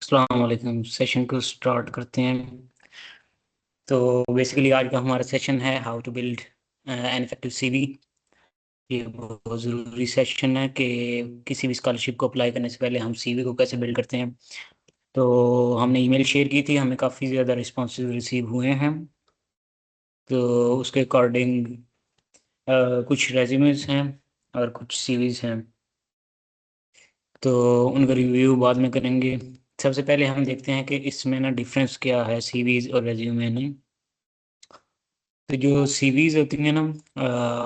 अस्सलाम वालेकुम। सेशन को स्टार्ट करते हैं। तो बेसिकली आज का हमारा सेशन है how to build an effective CV. ये बहुत ज़रूरी सेशन है कि किसी भी स्कॉलरशिप को अप्लाई करने से पहले हम सीवी को कैसे बिल्ड करते हैं। तो हमने ईमेल शेयर की थी, हमें काफ़ी ज़्यादा रिस्पॉन्सेज रिसीव हुए हैं। तो उसके अकॉर्डिंग कुछ रेज्यूमेस हैं और कुछ सीवीज हैं, तो उनका रिव्यू बाद में करेंगे। सबसे पहले हम देखते हैं कि इसमें ना डिफरेंस क्या है सीवीज और रेज्यूमे में। तो जो सीवीज होती हैं ना,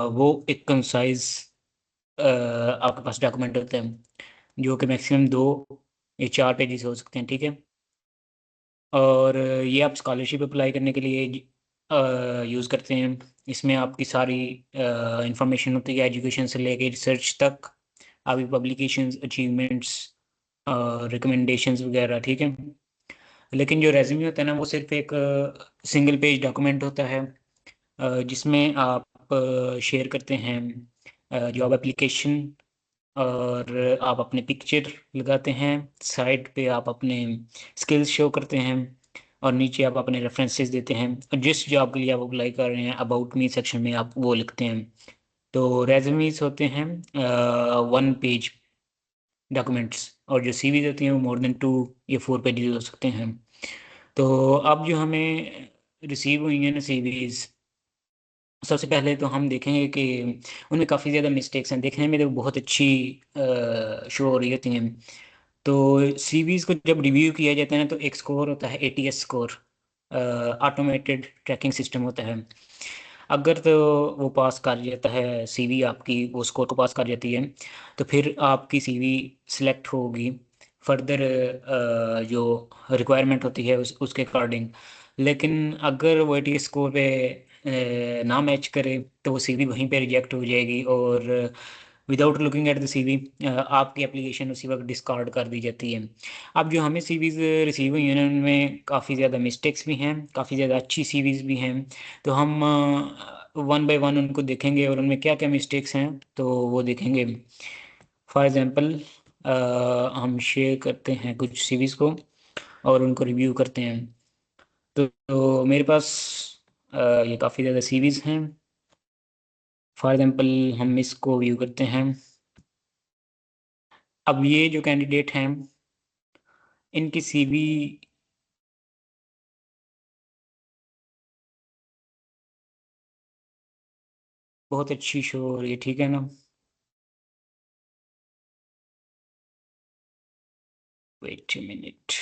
वो एक कंसाइज आपके पास डॉक्यूमेंट होते हैं जो कि मैक्सिमम 2 या 4 पेजेस हो सकते हैं, ठीक है। और ये आप स्कॉलरशिप अप्लाई करने के लिए यूज़ करते हैं। इसमें आपकी सारी इंफॉर्मेशन होती है, एजुकेशन से लेके रिसर्च तक, आपकी पब्लिकेशंस, अचीवमेंट्स, रिकमेंडेशंस वगैरह, ठीक है। लेकिन जो रेज्यूमे होता है ना, वो सिर्फ एक सिंगल पेज डॉक्यूमेंट होता है जिसमें आप शेयर करते हैं जॉब एप्लीकेशन, और आप अपने पिक्चर लगाते हैं। साइड पे आप अपने स्किल्स शो करते हैं और नीचे आप अपने रेफरेंसेस देते हैं, और जिस जॉब के लिए आप अप्लाई कर रहे हैं अबाउट मी सेक्शन में आप वो लिखते हैं। तो रेज्यूमेस होते हैं 1 पेज डॉक्यूमेंट्स, और जो सीवीज होती हैं वो मोर देन 2 या 4 पेजेस हो सकते हैं। तो अब जो हमें रिसीव हुई हैं ना सीवीज, सबसे पहले तो हम देखेंगे कि उनमें काफ़ी ज़्यादा मिस्टेक्स हैं। देखने में तो बहुत अच्छी शो हो रही होती हैं। तो सीवीज को जब रिव्यू किया जाता है ना, तो एक स्कोर होता है ATS score, automated tracking system होता है। अगर तो वो पास कर जाता है, सीवी आपकी वो स्कोर को पास कर जाती है, तो फिर आपकी सीवी सिलेक्ट होगी फर्दर जो रिक्वायरमेंट होती है उसके अकॉर्डिंग। लेकिन अगर वो एटीएस स्कोर पे ना मैच करे तो वो सीवी वहीं पे रिजेक्ट हो जाएगी, और without looking at the CV आपकी एप्लीकेशन उसी वक्त डिस्कार्ड कर दी जाती है। अब जो हमें सीवीज रिसीव हुई हैं उनमें काफ़ी ज़्यादा मिस्टेक्स भी हैं, काफ़ी ज़्यादा अच्छी सीवीज भी हैं। तो हम वन बाय वन उनको देखेंगे और उनमें क्या क्या मिस्टेक्स हैं तो वो देखेंगे। फॉर एग्ज़ाम्पल हम शेयर करते हैं कुछ सीवीज को और उनको रिव्यू करते हैं। तो मेरे पास ये काफ़ी ज़्यादा सीवीज हैं। फॉर एग्ज़ाम्पल हम इसको व्यू करते हैं। अब ये जो कैंडिडेट हैं इनकी सीवी बहुत अच्छी शो हो रही है, ठीक है ना। Wait a minute.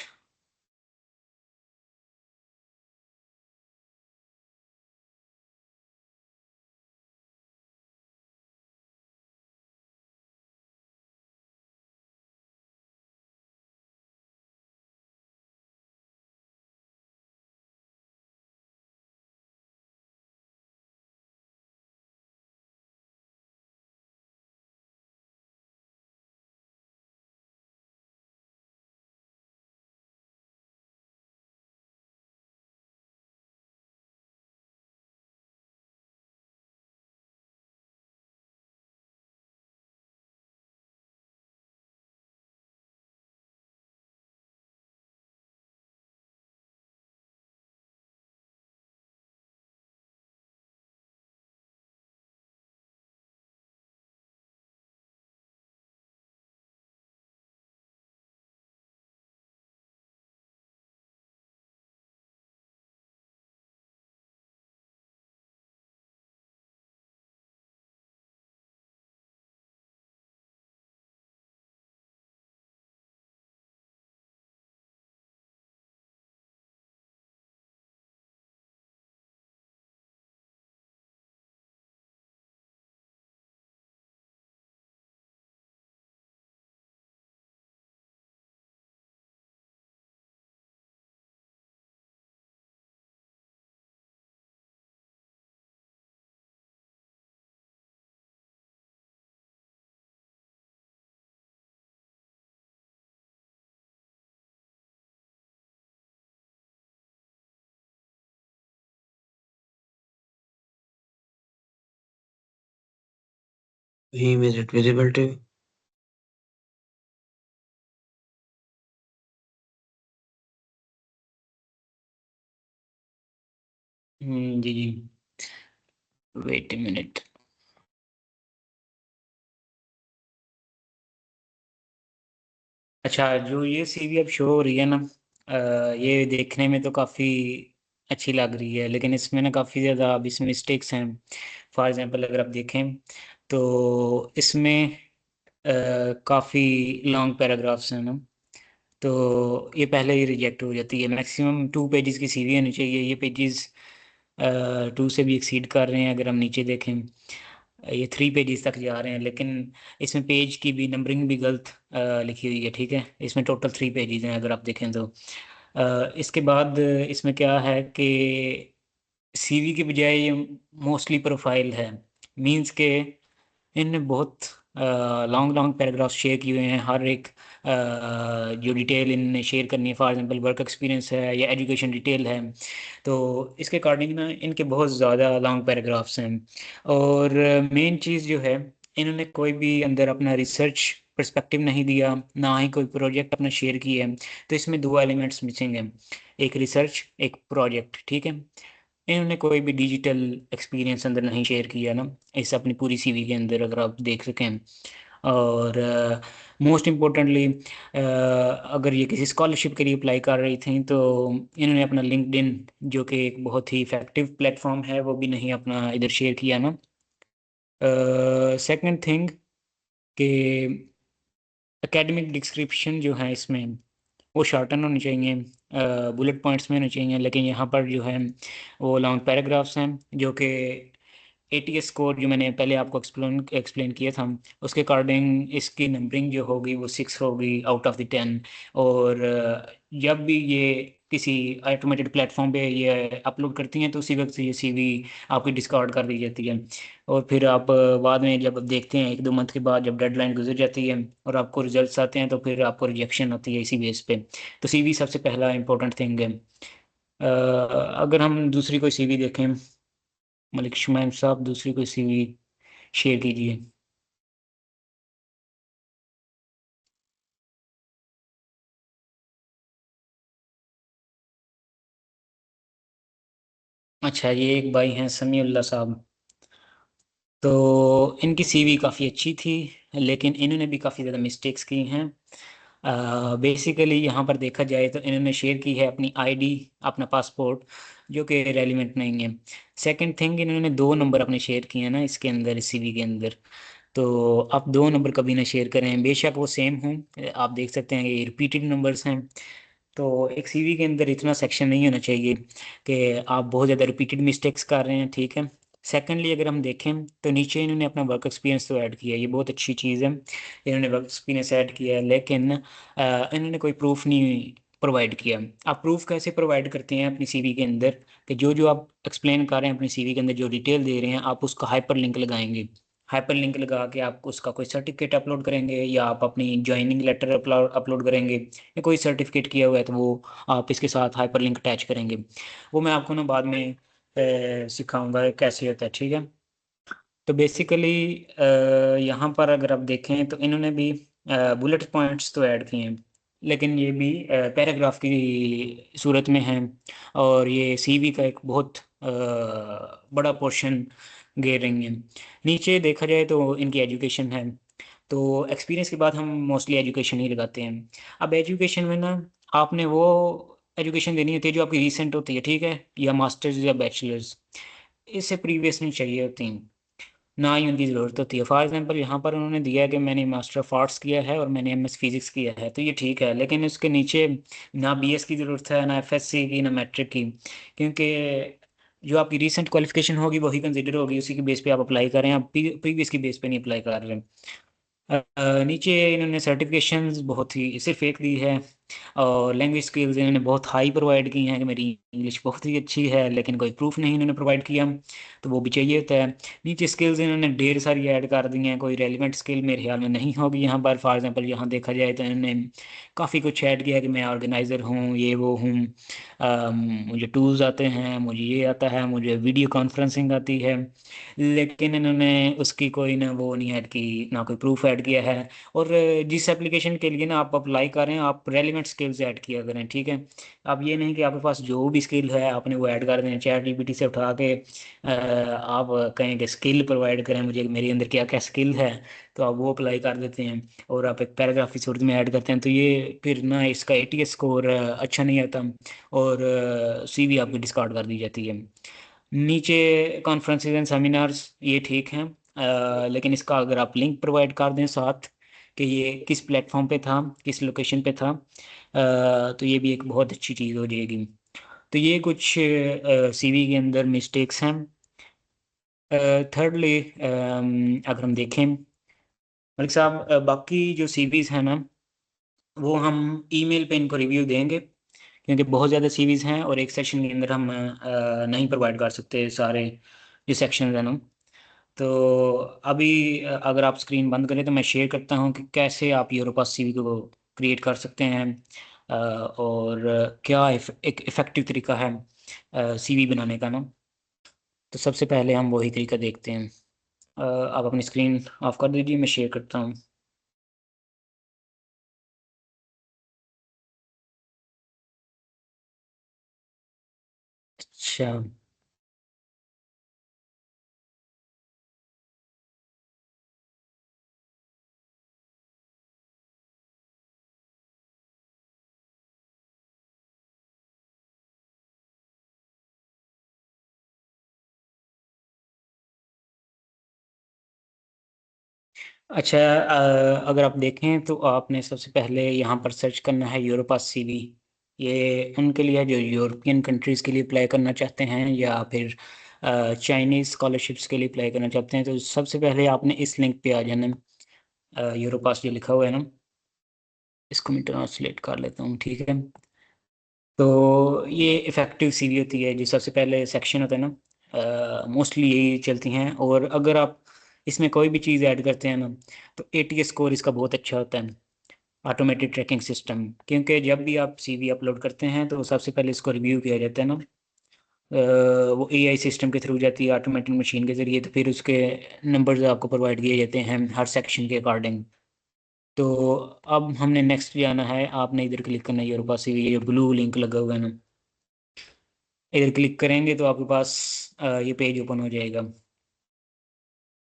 Immediate visibility. जी जी। Wait a minute. अच्छा, जो ये सीवी अब शो हो रही है ना, ये देखने में तो काफ़ी अच्छी लग रही है, लेकिन इसमें ना काफ़ी ज़्यादा अब इसमें मिस्टेक्स हैं। फॉर एग्जांपल अगर आप देखें तो इसमें काफ़ी लॉन्ग पैराग्राफ्स हैं ना, तो ये पहले ही रिजेक्ट हो जाती है। मैक्सिमम 2 पेजेस की सीवी होनी चाहिए, ये पेजेस 2 से भी एक्सीड कर रहे हैं। अगर हम नीचे देखें, ये 3 पेजेस तक जा रहे हैं, लेकिन इसमें पेज की भी नंबरिंग भी गलत लिखी हुई है। ठीक है, इसमें टोटल 3 पेजेस हैं अगर आप देखें तो। इसके बाद इसमें क्या है कि सीवी के बजाय ये मोस्टली प्रोफाइल है। मींस के इनने बहुत लॉन्ग लॉन्ग पैराग्राफ शेयर किए हुए हैं। हर एक जो डिटेल इनने शेयर करनी है, फॉर एग्जांपल वर्क एक्सपीरियंस है या एजुकेशन डिटेल है, तो इसके अकॉर्डिंग ना इनके बहुत ज़्यादा लॉन्ग पैराग्राफ्स हैं। और मेन चीज़ जो है, इन्होंने कोई भी अंदर अपना रिसर्च पर्सपेक्टिव नहीं दिया, ना ही कोई प्रोजेक्ट अपना शेयर किया है। तो इसमें दो एलिमेंट्स मिसिंग हैं, एक रिसर्च एक प्रोजेक्ट। ठीक है, इन्होंने कोई भी डिजिटल एक्सपीरियंस अंदर नहीं शेयर किया ना इस अपनी पूरी सीवी के अंदर, अगर आप देख सकें। और मोस्ट इम्पोर्टेंटली, अगर ये किसी स्कॉलरशिप के लिए अप्लाई कर रही थी तो इन्होंने अपना लिंक्डइन, जो कि एक बहुत ही इफेक्टिव प्लेटफॉर्म है, वो भी नहीं अपना इधर शेयर किया ना। सेकंड थिंग कि एकेडमिक डिस्क्रिप्शन जो है इसमें, वो शॉर्टन होनी चाहिए, बुलेट पॉइंट्स में होनी चाहिए, लेकिन यहाँ पर जो है वो लॉन्ग पैराग्राफ्स हैं, जो कि एटीएस स्कोर जो मैंने पहले आपको एक्सप्लेन एक्सप्लेन किया था, उसके अकॉर्डिंग इसकी नंबरिंग जो होगी वो 6 होगी आउट ऑफ द 10। और जब भी ये किसी ऑटोमेटेड प्लेटफॉर्म पे ये अपलोड करती हैं तो उसी वक्त ये सीवी आपकी डिस्कार्ड कर दी जाती है। और फिर आप बाद में जब आप देखते हैं 1-2 मंथ के बाद, जब डेडलाइन गुजर जाती है और आपको रिजल्ट्स आते हैं, तो फिर आपको रिजेक्शन आती है इसी बेस पे। तो सीवी सबसे पहला इंपॉर्टेंट थिंग है। अगर हम दूसरी कोई सीवी देखें, मलिक शुमैम साहब दूसरी कोई सीवी शेयर कीजिए। अच्छा, ये एक भाई हैं समीउल्लाह साहब, तो इनकी सीवी काफ़ी अच्छी थी, लेकिन इन्होंने भी काफ़ी ज़्यादा मिस्टेक्स की हैं। बेसिकली यहाँ पर देखा जाए तो इन्होंने शेयर की है अपनी आईडी, अपना पासपोर्ट, जो कि रेलिवेंट नहीं है। सेकंड थिंग, इन्होंने 2 नंबर अपने शेयर किए हैं ना इसके अंदर, इस सीवी के अंदर। तो आप 2 नंबर कभी ना शेयर करें, बेशक वो सेम हों। आप देख सकते हैं कि ये रिपीटेड नंबर्स हैं। तो एक सीवी के अंदर इतना सेक्शन नहीं होना चाहिए कि आप बहुत ज़्यादा रिपीटेड मिस्टेक्स कर रहे हैं। ठीक है। सेकेंडली, अगर हम देखें तो नीचे इन्होंने अपना वर्क एक्सपीरियंस तो ऐड किया है, ये बहुत अच्छी चीज़ है, इन्होंने वर्क एक्सपीरियंस ऐड किया है, लेकिन इन्होंने कोई प्रूफ नहीं प्रोवाइड किया। आप प्रूफ कैसे प्रोवाइड करते हैं अपनी सीवी के अंदर, कि जो जो आप एक्सप्लेन कर रहे हैं अपनी सीवी के अंदर, जो डिटेल दे रहे हैं, आप उसका हाइपर लिंक लगाएंगे। हाइपर लिंक लगा के आप उसका कोई सर्टिफिकेट अपलोड करेंगे, या आप अपनी ज्वाइनिंग लेटर अपलोड करेंगे, या कोई सर्टिफिकेट किया हुआ है तो वो आप इसके साथ हाइपर लिंक अटैच करेंगे। वो मैं आपको ना बाद में सिखाऊंगा कैसे होता है। ठीक है। तो बेसिकली यहाँ पर अगर आप देखें तो इन्होंने भी बुलेट पॉइंट्स तो ऐड किए हैं, लेकिन ये भी पैराग्राफ की सूरत में हैं, और ये सीवी का एक बहुत बड़ा पोर्शन घेर रही हैं। नीचे देखा जाए तो इनकी एजुकेशन है, तो एक्सपीरियंस के बाद हम मोस्टली एजुकेशन ही लगाते हैं। अब एजुकेशन में ना आपने वो एजुकेशन देनी होती है जो आपकी रीसेंट होती है। ठीक है, या मास्टर्स या बैचलर्स, इससे प्रीवियस नहीं चाहिए होती, ना ही उनकी ज़रूरत होती है। फॉर एग्जांपल यहाँ पर उन्होंने दिया है कि मैंने मास्टर ऑफ आर्ट्स किया है और मैंने एमएस फिजिक्स किया है, तो ये ठीक है, लेकिन उसके नीचे ना बीएस की ज़रूरत है, ना एफएससी की, ना मैट्रिक की, क्योंकि जो आपकी रीसेंट क्वालिफिकेशन होगी वही कंसिडर होगी, उसी की बेस पे आप अप्लाई करें, आप प्रीवियस की बेस पे नहीं अप्लाई कर रहे हैं। नीचे इन्होंने सर्टिफिकेशंस बहुत ही सिर्फ एक दी है, और लैंग्वेज स्किल्स इन्होंने बहुत हाई प्रोवाइड की हैं कि मेरी इंग्लिश बहुत ही अच्छी है, लेकिन कोई प्रूफ नहीं इन्होंने प्रोवाइड किया, तो वो भी चाहिए होता है। नीचे स्किल्स इन्होंने ढेर सारी ऐड कर दी हैं, कोई रेलिवेंट स्किल मेरे ख्याल में नहीं होगी यहाँ पर। फॉर एग्जांपल यहाँ देखा जाए तो इन्होंने काफ़ी कुछ ऐड किया है कि मैं ऑर्गेनाइज़र हूँ, ये वो हूँ, मुझे टूल्स आते हैं, मुझे ये आता है, मुझे वीडियो कॉन्फ्रेंसिंग आती है, लेकिन इन्होंने उसकी कोई ना वो नहीं ऐड की, ना कोई प्रूफ ऐड किया है। और जिस एप्लीकेशन के लिए ना आप अप्लाई कर रहे हैं, आप रेलिवेंट स्किल्स ऐड किया करें। ठीक है, अब ये नहीं कि आपके पास जो भी स्किल है आपने वो ऐड कर देना, चैट जीपीटी से उठा के आप कहें कि स्किल प्रोवाइड करें मुझे, मेरे अंदर क्या क्या स्किल है, तो आप वो अप्लाई कर देते हैं और आप एक पैराग्राफ इस उर्दू में ऐड करते हैं, तो ये फिर ना इसका एटीएस स्कोर अच्छा नहीं आता और सीवी आपकी डिस्कार्ड कर दी जाती है। नीचे कॉन्फ्रेंसेज एंड सेमिनार्स ये ठीक हैं, लेकिन इसका अगर आप लिंक प्रोवाइड कर दें साथ कि ये किस प्लेटफॉर्म पे था, किस लोकेशन पे था, तो ये भी एक बहुत अच्छी चीज़ हो जाएगी। तो ये कुछ सीवी के अंदर मिस्टेक्स हैं। थर्डली अगर हम देखें मलिक साहब, बाकी जो सीवीज हैं ना वो हम ईमेल पे इनको रिव्यू देंगे, क्योंकि बहुत ज़्यादा सीवीज हैं और एक सेशन के अंदर हम नहीं प्रोवाइड कर सकते सारे जो सेक्शन हैं ना। तो अभी अगर आप स्क्रीन बंद करें तो मैं शेयर करता हूँ कि कैसे आप यूरोपास सीवी को क्रिएट कर सकते हैं, और क्या एक इफ़ेक्टिव तरीका है सीवी बनाने का ना। तो सबसे पहले हम वही तरीका देखते हैं। आप अपनी स्क्रीन ऑफ कर दीजिए, मैं शेयर करता हूँ। अच्छा। अच्छा, अगर आप देखें तो आपने सबसे पहले यहाँ पर सर्च करना है यूरोपास सीवी। ये उनके लिए है जो यूरोपियन कंट्रीज़ के लिए अप्लाई करना चाहते हैं या फिर चाइनीज़ स्कॉलरशिप्स के लिए अप्लाई करना चाहते हैं, तो सबसे पहले आपने इस लिंक पे आ जाना है। यूरोपास जो लिखा हुआ है ना, इसको मैं ट्रांसलेट कर लेता हूँ, ठीक है। तो ये इफ़ेक्टिव सीवी होती है, जो सबसे पहले सेक्शन होता है ना, मोस्टली यही चलती हैं, और अगर आप इसमें कोई भी चीज़ ऐड करते हैं ना तो एटीएस स्कोर इसका बहुत अच्छा होता है, ऑटोमेटेड ट्रैकिंग सिस्टम। क्योंकि जब भी आप सीवी अपलोड करते हैं तो सबसे पहले इसको रिव्यू किया जाता है ना, वो एआई सिस्टम के थ्रू जाती है, ऑटोमेटेड मशीन के ज़रिए, तो फिर उसके नंबर्स आपको प्रोवाइड किए जाते हैं हर सेक्शन के अकॉर्डिंग। तो अब हमने नेक्स्ट जाना है, आपने इधर क्लिक करना है, यूरोपास सीवी, ये ब्लू लिंक लगा हुआ है ना, इधर क्लिक करेंगे तो आपके पास ये पेज ओपन हो जाएगा।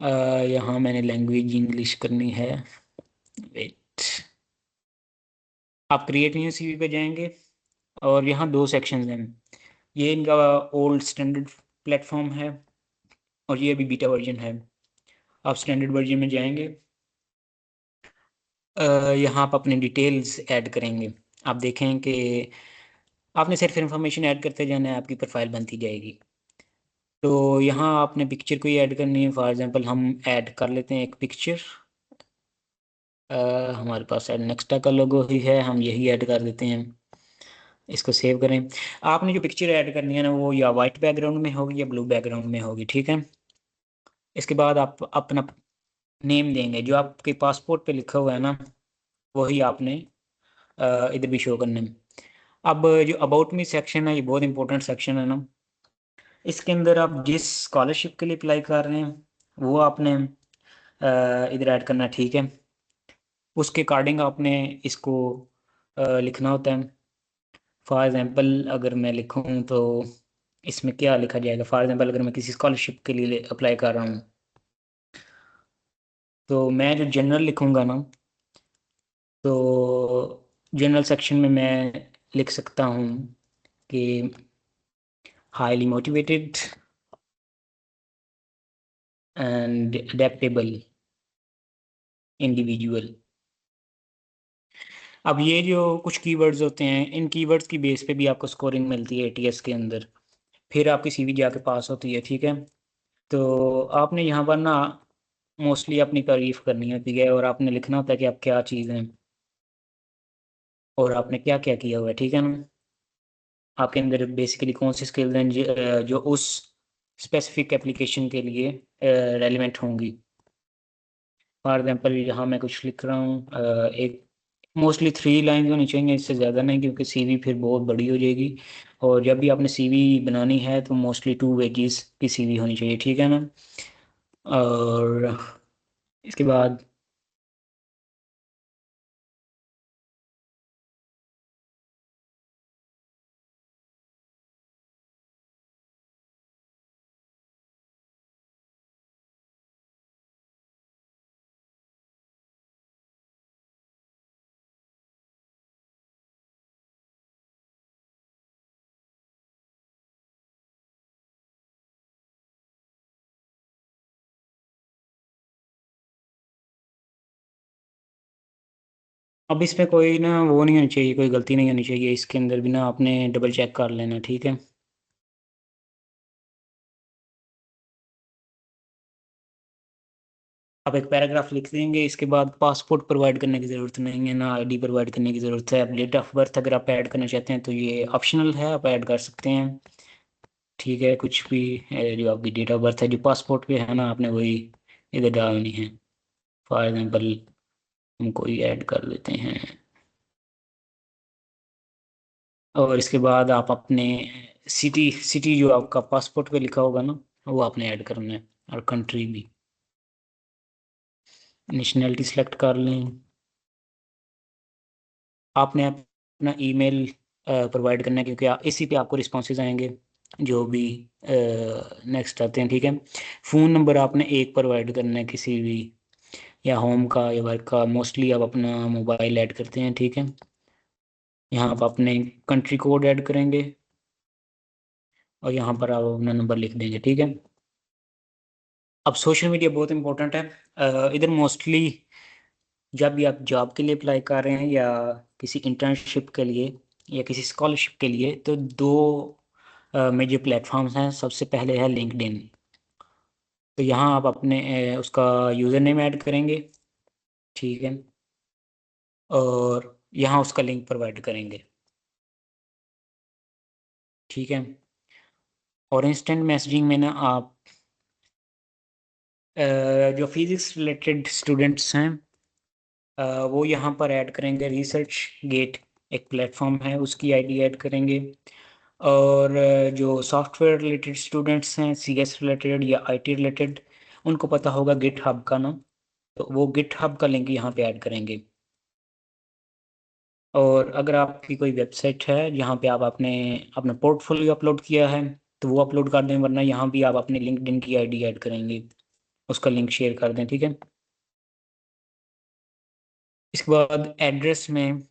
अ, यहाँ मैंने लैंग्वेज इंग्लिश करनी है। वेट, आप क्रिएट न्यू सीवी पे जाएंगे और यहाँ दो सेक्शंस हैं। ये इनका ओल्ड स्टैंडर्ड प्लेटफॉर्म है और ये अभी बीटा वर्जन है। आप स्टैंडर्ड वर्जन में जाएंगे, अ, यहाँ आप अपनी डिटेल्स ऐड करेंगे। आप देखें कि आपने सिर्फ इन्फॉर्मेशन ऐड करते जाना है, आपकी प्रोफाइल बनती जाएगी। तो यहाँ आपने पिक्चर को ही ऐड करनी है, फॉर एग्जांपल हम ऐड कर लेते हैं एक पिक्चर। अ, हमारे पास नेक्स्टा का लोगो ही है, हम यही ऐड कर देते हैं। इसको सेव करें। आपने जो पिक्चर ऐड करनी है ना वो या वाइट बैकग्राउंड में होगी या ब्लू बैकग्राउंड में होगी, ठीक है। इसके बाद आप अपना नेम देंगे, जो आपके पासपोर्ट पे लिखा हुआ है ना वही आपने इधर भी शो करना है। अब जो अबाउट मी सेक्शन है ये बहुत इंपॉर्टेंट सेक्शन है ना, इसके अंदर आप जिस स्कॉलरशिप के लिए अप्लाई कर रहे हैं वो आपने इधर ऐड करना है, ठीक है। उसके अकॉर्डिंग आपने इसको लिखना होता है। फॉर एग्जांपल अगर मैं लिखूं तो इसमें क्या लिखा जाएगा, फॉर एग्जांपल अगर मैं किसी स्कॉलरशिप के लिए अप्लाई कर रहा हूँ तो मैं जो जनरल लिखूंगा ना, तो जनरल सेक्शन में मैं लिख सकता हूँ कि highly motivated and adaptable individual. अब ये जो कुछ कीवर्ड्स होते हैं, इन कीवर्ड्स की बेस पे भी आपको स्कोरिंग मिलती है एटीएस के अंदर, फिर आपकी सीवी जाके पास होती है, ठीक है। तो आपने यहाँ पर ना मोस्टली अपनी तारीफ करनी होती है और आपने लिखना होता है कि आप क्या चीज़ हैं और आपने क्या क्या किया हुआ है, ठीक है ना। आपके अंदर बेसिकली कौन सी स्किल्स हैं जो उस स्पेसिफिक एप्लीकेशन के लिए रेलिवेंट होंगी। फॉर एग्जांपल यहाँ मैं कुछ लिख रहा हूँ, एक मोस्टली 3 लाइन होनी चाहिए, इससे ज़्यादा नहीं, क्योंकि सीवी फिर बहुत बड़ी हो जाएगी। और जब भी आपने सीवी बनानी है तो मोस्टली 2 पेजेस की सीवी होनी चाहिए, ठीक है ना। और इसके बाद अब इसमें कोई ना वो नहीं होनी चाहिए, कोई गलती नहीं होनी चाहिए इसके अंदर भी ना, आपने डबल चेक कर लेना, ठीक है। आप एक पैराग्राफ लिख देंगे, इसके बाद पासपोर्ट प्रोवाइड करने की ज़रूरत नहीं है, ना आईडी प्रोवाइड करने की ज़रूरत है। अब डेट ऑफ बर्थ अगर आप ऐड करना चाहते हैं तो ये ऑप्शनल है, आप ऐड कर सकते हैं, ठीक है। कुछ भी जो आपकी डेट ऑफ बर्थ है जो पासपोर्ट पे है ना, आपने वही इधर डालनी है। फॉर एग्जांपल हम कोई ऐड कर लेते हैं, और इसके बाद आप अपने सिटी सिटी जो आपका पासपोर्ट पे लिखा होगा ना, वो आपने ऐड करना है, और कंट्री भी। नेशनैलिटी सेलेक्ट कर लें। आपने अपना ईमेल प्रोवाइड करना है, क्योंकि इसी पे आपको रिस्पॉन्सेज आएंगे जो भी नेक्स्ट आते हैं, ठीक है। फ़ोन नंबर आपने एक प्रोवाइड करना है किसी भी, या होम का या वर्क का, मोस्टली आप अपना मोबाइल ऐड करते हैं, ठीक है। यहाँ आप अपने कंट्री कोड ऐड करेंगे, और यहाँ पर आप अपना नंबर लिख देंगे, ठीक है। अब सोशल मीडिया बहुत इंपॉर्टेंट है। इधर मोस्टली जब भी आप जॉब के लिए अप्लाई कर रहे हैं, या किसी इंटर्नशिप के लिए, या किसी स्कॉलरशिप के लिए, तो दो मेजर प्लेटफॉर्म्स हैं। सबसे पहले है लिंक्डइन। तो यहाँ आप अपने उसका यूज़र नेम ऐड करेंगे, ठीक है, और यहाँ उसका लिंक प्रोवाइड करेंगे, ठीक है। और इंस्टेंट मैसेजिंग में ना आप जो फिजिक्स रिलेटेड स्टूडेंट्स हैं, वो यहाँ पर ऐड करेंगे। रिसर्च गेट एक प्लेटफॉर्म है, उसकी आईडी ऐड करेंगे। और जो सॉफ्टवेयर रिलेटेड स्टूडेंट्स हैं, सीएस रिलेटेड या आईटी रिलेटेड, उनको पता होगा गिट हब का ना, तो वो गिट हब का लिंक यहाँ पे ऐड करेंगे। और अगर आपकी कोई वेबसाइट है जहाँ पे आप आपने अपना पोर्टफोलियो अपलोड किया है, तो वो अपलोड कर दें, वरना यहाँ भी आप अपने लिंक्डइन की आईडी ऐड करेंगे, उसका लिंक शेयर कर दें, ठीक है। इसके बाद एड्रेस में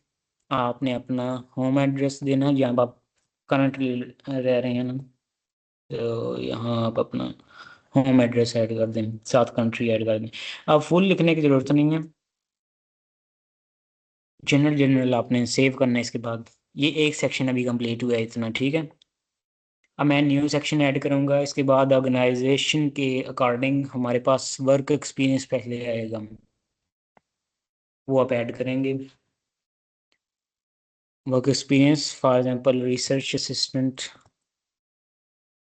आपने अपना होम एड्रेस देना है, जहाँ आप करंटली रह रहे हैं ना, तो यहाँ आप अपना होम एड्रेस ऐड कर दें, साथ कंट्री ऐड कर दें। अब फुल लिखने की ज़रूरत नहीं है, जनरल जनरल आपने सेव करना है इसके बाद। ये एक सेक्शन अभी कंप्लीट हुआ है इतना, ठीक है। अब मैं न्यू सेक्शन ऐड करूँगा। इसके बाद ऑर्गेनाइजेशन के अकॉर्डिंग हमारे पास वर्क एक्सपीरियंस पहले आएगा, वो आप ऐड करेंगे। Work experience for example research assistant,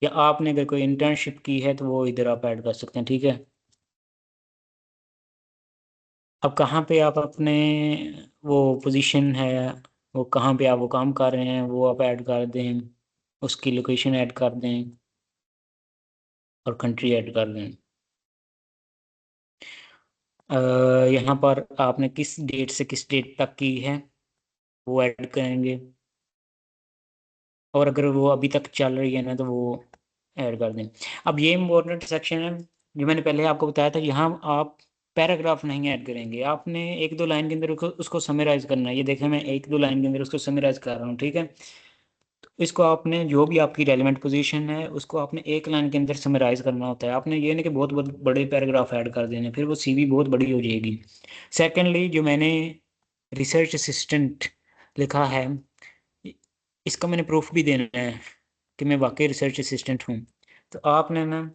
या आपने अगर कोई इंटर्नशिप की है तो वो इधर आप ऐड कर सकते हैं, ठीक है। अब कहाँ पे आप अपने वो पोजीशन है, वो कहाँ पे आप वो काम कर रहे हैं, वो आप ऐड कर दें, उसकी लोकेशन ऐड कर दें, और कंट्री ऐड कर दें। अ, यहाँ पर आपने किस डेट से किस डेट तक की है, वो ऐड करेंगे। और अगर वो अभी तक चल रही है ना, तो वो ऐड कर दें। अब ये इम्पोर्टेंट सेक्शन है, जो मैंने पहले आपको बताया था। यहाँ आप पैराग्राफ नहीं ऐड करेंगे, आपने एक दो लाइन के अंदर उसको समराइज करना है। ये देखें, मैं एक दो लाइन के अंदर उसको समराइज कर रहा हूँ, ठीक है। तो इसको आपने जो भी आपकी रेलिवेंट पोजीशन है, उसको आपने एक लाइन के अंदर समराइज करना होता है। आपने ये नहीं कि बहुत बहुत बड़े पैराग्राफ ऐड कर देने, फिर वो सीवी बहुत बड़ी हो जाएगी। सेकेंडली, जो मैंने रिसर्च असिस्टेंट लिखा है, इसका मैंने प्रूफ भी देना है कि मैं वाकई रिसर्च असिस्टेंट हूँ। तो आपने ना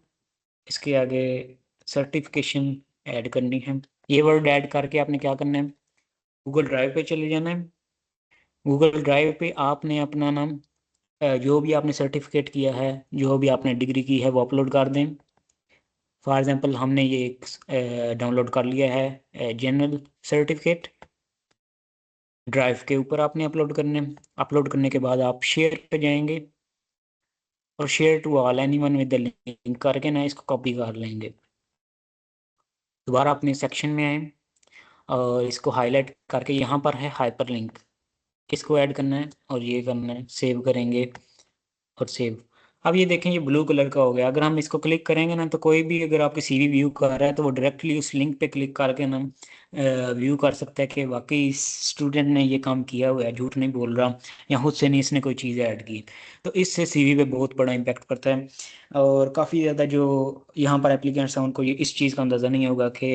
इसके आगे सर्टिफिकेशन ऐड करनी है। ये वर्ड ऐड करके आपने क्या करना है, गूगल ड्राइव पे चले जाना है। गूगल ड्राइव पे आपने अपना नाम, जो भी आपने सर्टिफिकेट किया है, जो भी आपने डिग्री की है, वो अपलोड कर दें। फॉर एग्जांपल हमने ये एक डाउनलोड कर लिया है जनरल सर्टिफिकेट, ड्राइव के ऊपर आपने अपलोड करने। अपलोड करने के बाद आप शेयर पे जाएंगे, और share to all anyone with the link करके ना इसको कॉपी कर लेंगे। दोबारा अपने सेक्शन में आए, और इसको हाईलाइट करके यहाँ पर है हाइपर लिंक, इसको ऐड करना है, और ये करना है, सेव करेंगे, और सेव। अब ये देखें, ये ब्लू कलर का हो गया। अगर हम इसको क्लिक करेंगे ना, तो कोई भी अगर आपकी सीवी व्यू कर रहा है, तो वो डायरेक्टली उस लिंक पे क्लिक करके ना व्यू कर सकता है कि वाकई इस स्टूडेंट ने ये काम किया हुआ है, झूठ नहीं बोल रहा, या खुद से नहीं इसने कोई चीज़ ऐड की। तो इससे सीवी पे बहुत बड़ा इम्पैक्ट पड़ता है। और काफ़ी ज़्यादा जो यहाँ पर एप्लीकेंट्स हैं, उनको ये इस चीज़ का अंदाज़ा नहीं होगा कि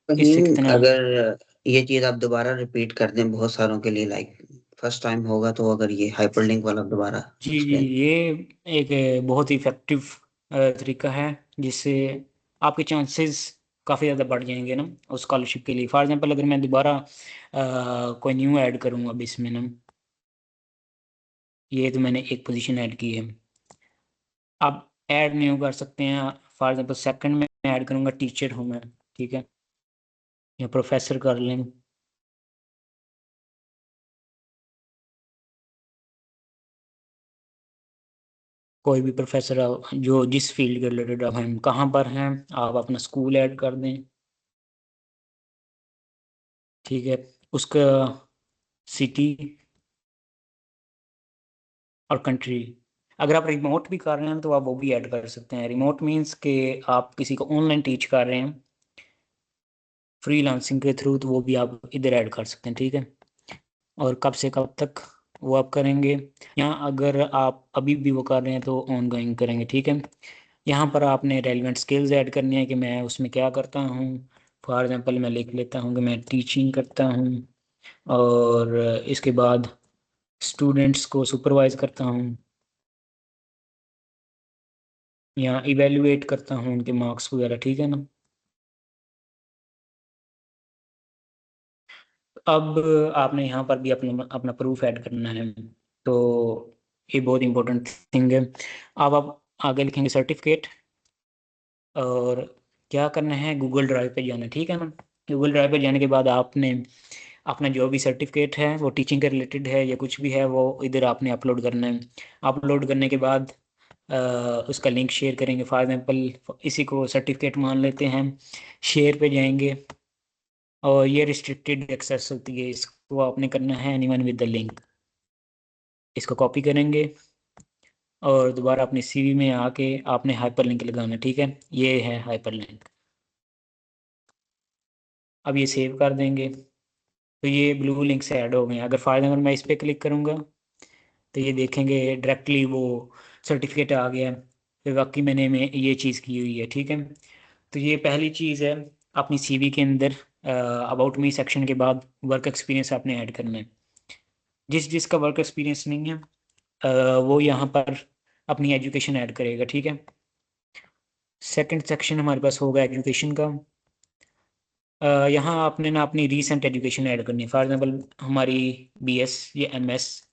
इससे वहीम, कितना। अगर ये चीज आप दोबारा रिपीट कर दें बहुत सारों के लिए, लाइक फर्स्ट टाइम होगा तो अगर ये हाइपरलिंक वाला दोबारा जी जी, उसके। ये एक बहुत ही इफेक्टिव तरीका है, जिससे आपके चांसेस काफ़ी ज़्यादा बढ़ जाएंगे ना उस स्कॉलरशिप के लिए। फॉर एग्जांपल अगर मैं दोबारा कोई न्यू ऐड करूँ अब इसमें ना, ये तो मैंने एक पोजीशन ऐड की है। आप ऐड न्यू कर सकते हैं। फॉर एग्जांपल सेकंड में मैं ऐड करूँगा टीचर हूँ मैं, ठीक है, या प्रोफेसर कर लें। कोई भी प्रोफेसर जो जिस फील्ड के रिलेटेड अब हम कहाँ पर हैं, आप अपना स्कूल ऐड कर दें, ठीक है, उसका सिटी और कंट्री। अगर आप रिमोट भी कर रहे हैं तो आप वो भी ऐड कर सकते हैं। रिमोट मीन्स कि आप किसी को ऑनलाइन टीच कर रहे हैं फ्रीलांसिंग के थ्रू, तो वो भी आप इधर ऐड कर सकते हैं, ठीक है। और कब से कब तक वो आप करेंगे, यहाँ अगर आप अभी भी वो कर रहे हैं तो ऑन गोइंग करेंगे, ठीक है। यहाँ पर आपने रेलिवेंट स्किल्स ऐड करनी है कि मैं उसमें क्या करता हूँ। फॉर एग्जांपल मैं लिख लेता हूँ कि मैं टीचिंग करता हूँ, और इसके बाद स्टूडेंट्स को सुपरवाइज करता हूँ, या इवेलुएट करता हूँ उनके मार्क्स वगैरह, ठीक है ना। अब आपने यहाँ पर भी अपना अपना प्रूफ ऐड करना है, तो ये बहुत इंपॉर्टेंट थिंग है। अब आप आगे लिखेंगे सर्टिफिकेट, और क्या करना है, गूगल ड्राइव पे जाना है, ठीक है ना। गूगल ड्राइव पे जाने के बाद आपने अपना जो भी सर्टिफिकेट है वो टीचिंग के रिलेटेड है या कुछ भी है, वो इधर आपने अपलोड करना है। अपलोड करने के बाद अ, उसका लिंक शेयर करेंगे। फॉर एग्जांपल इसी को सर्टिफिकेट मान लेते हैं, शेयर पे जाएंगे, और ये रिस्ट्रिक्टेड एक्सेस होती है, इसको आपने करना है एनीवन विद द लिंक। इसको कॉपी करेंगे और दोबारा अपनी सीवी में आके आपने हाइपरलिंक लगाना, ठीक है। ये है हाइपरलिंक। अब ये सेव कर देंगे, तो ये ब्लू लिंक से ऐड हो गए हैं। अगर फॉर एग्जाम्पल मैं इस पर क्लिक करूँगा तो ये देखेंगे डायरेक्टली वो सर्टिफिकेट आ गया, फिर वाकई मैं ये चीज़ की हुई है, ठीक है। तो ये पहली चीज़ है अपनी सीवी के अंदर। अबाउट मी सेक्शन के बाद वर्क एक्सपीरियंस आपने ऐड करना है। जिसका वर्क एक्सपीरियंस नहीं है वो यहाँ पर अपनी एजुकेशन ऐड करेगा, ठीक है। सेकंड सेक्शन हमारे पास होगा एजुकेशन का। यहाँ आपने ना अपनी रीसेंट एजुकेशन ऐड करनी है। फॉर एग्जांपल हमारी बीएस या एमएस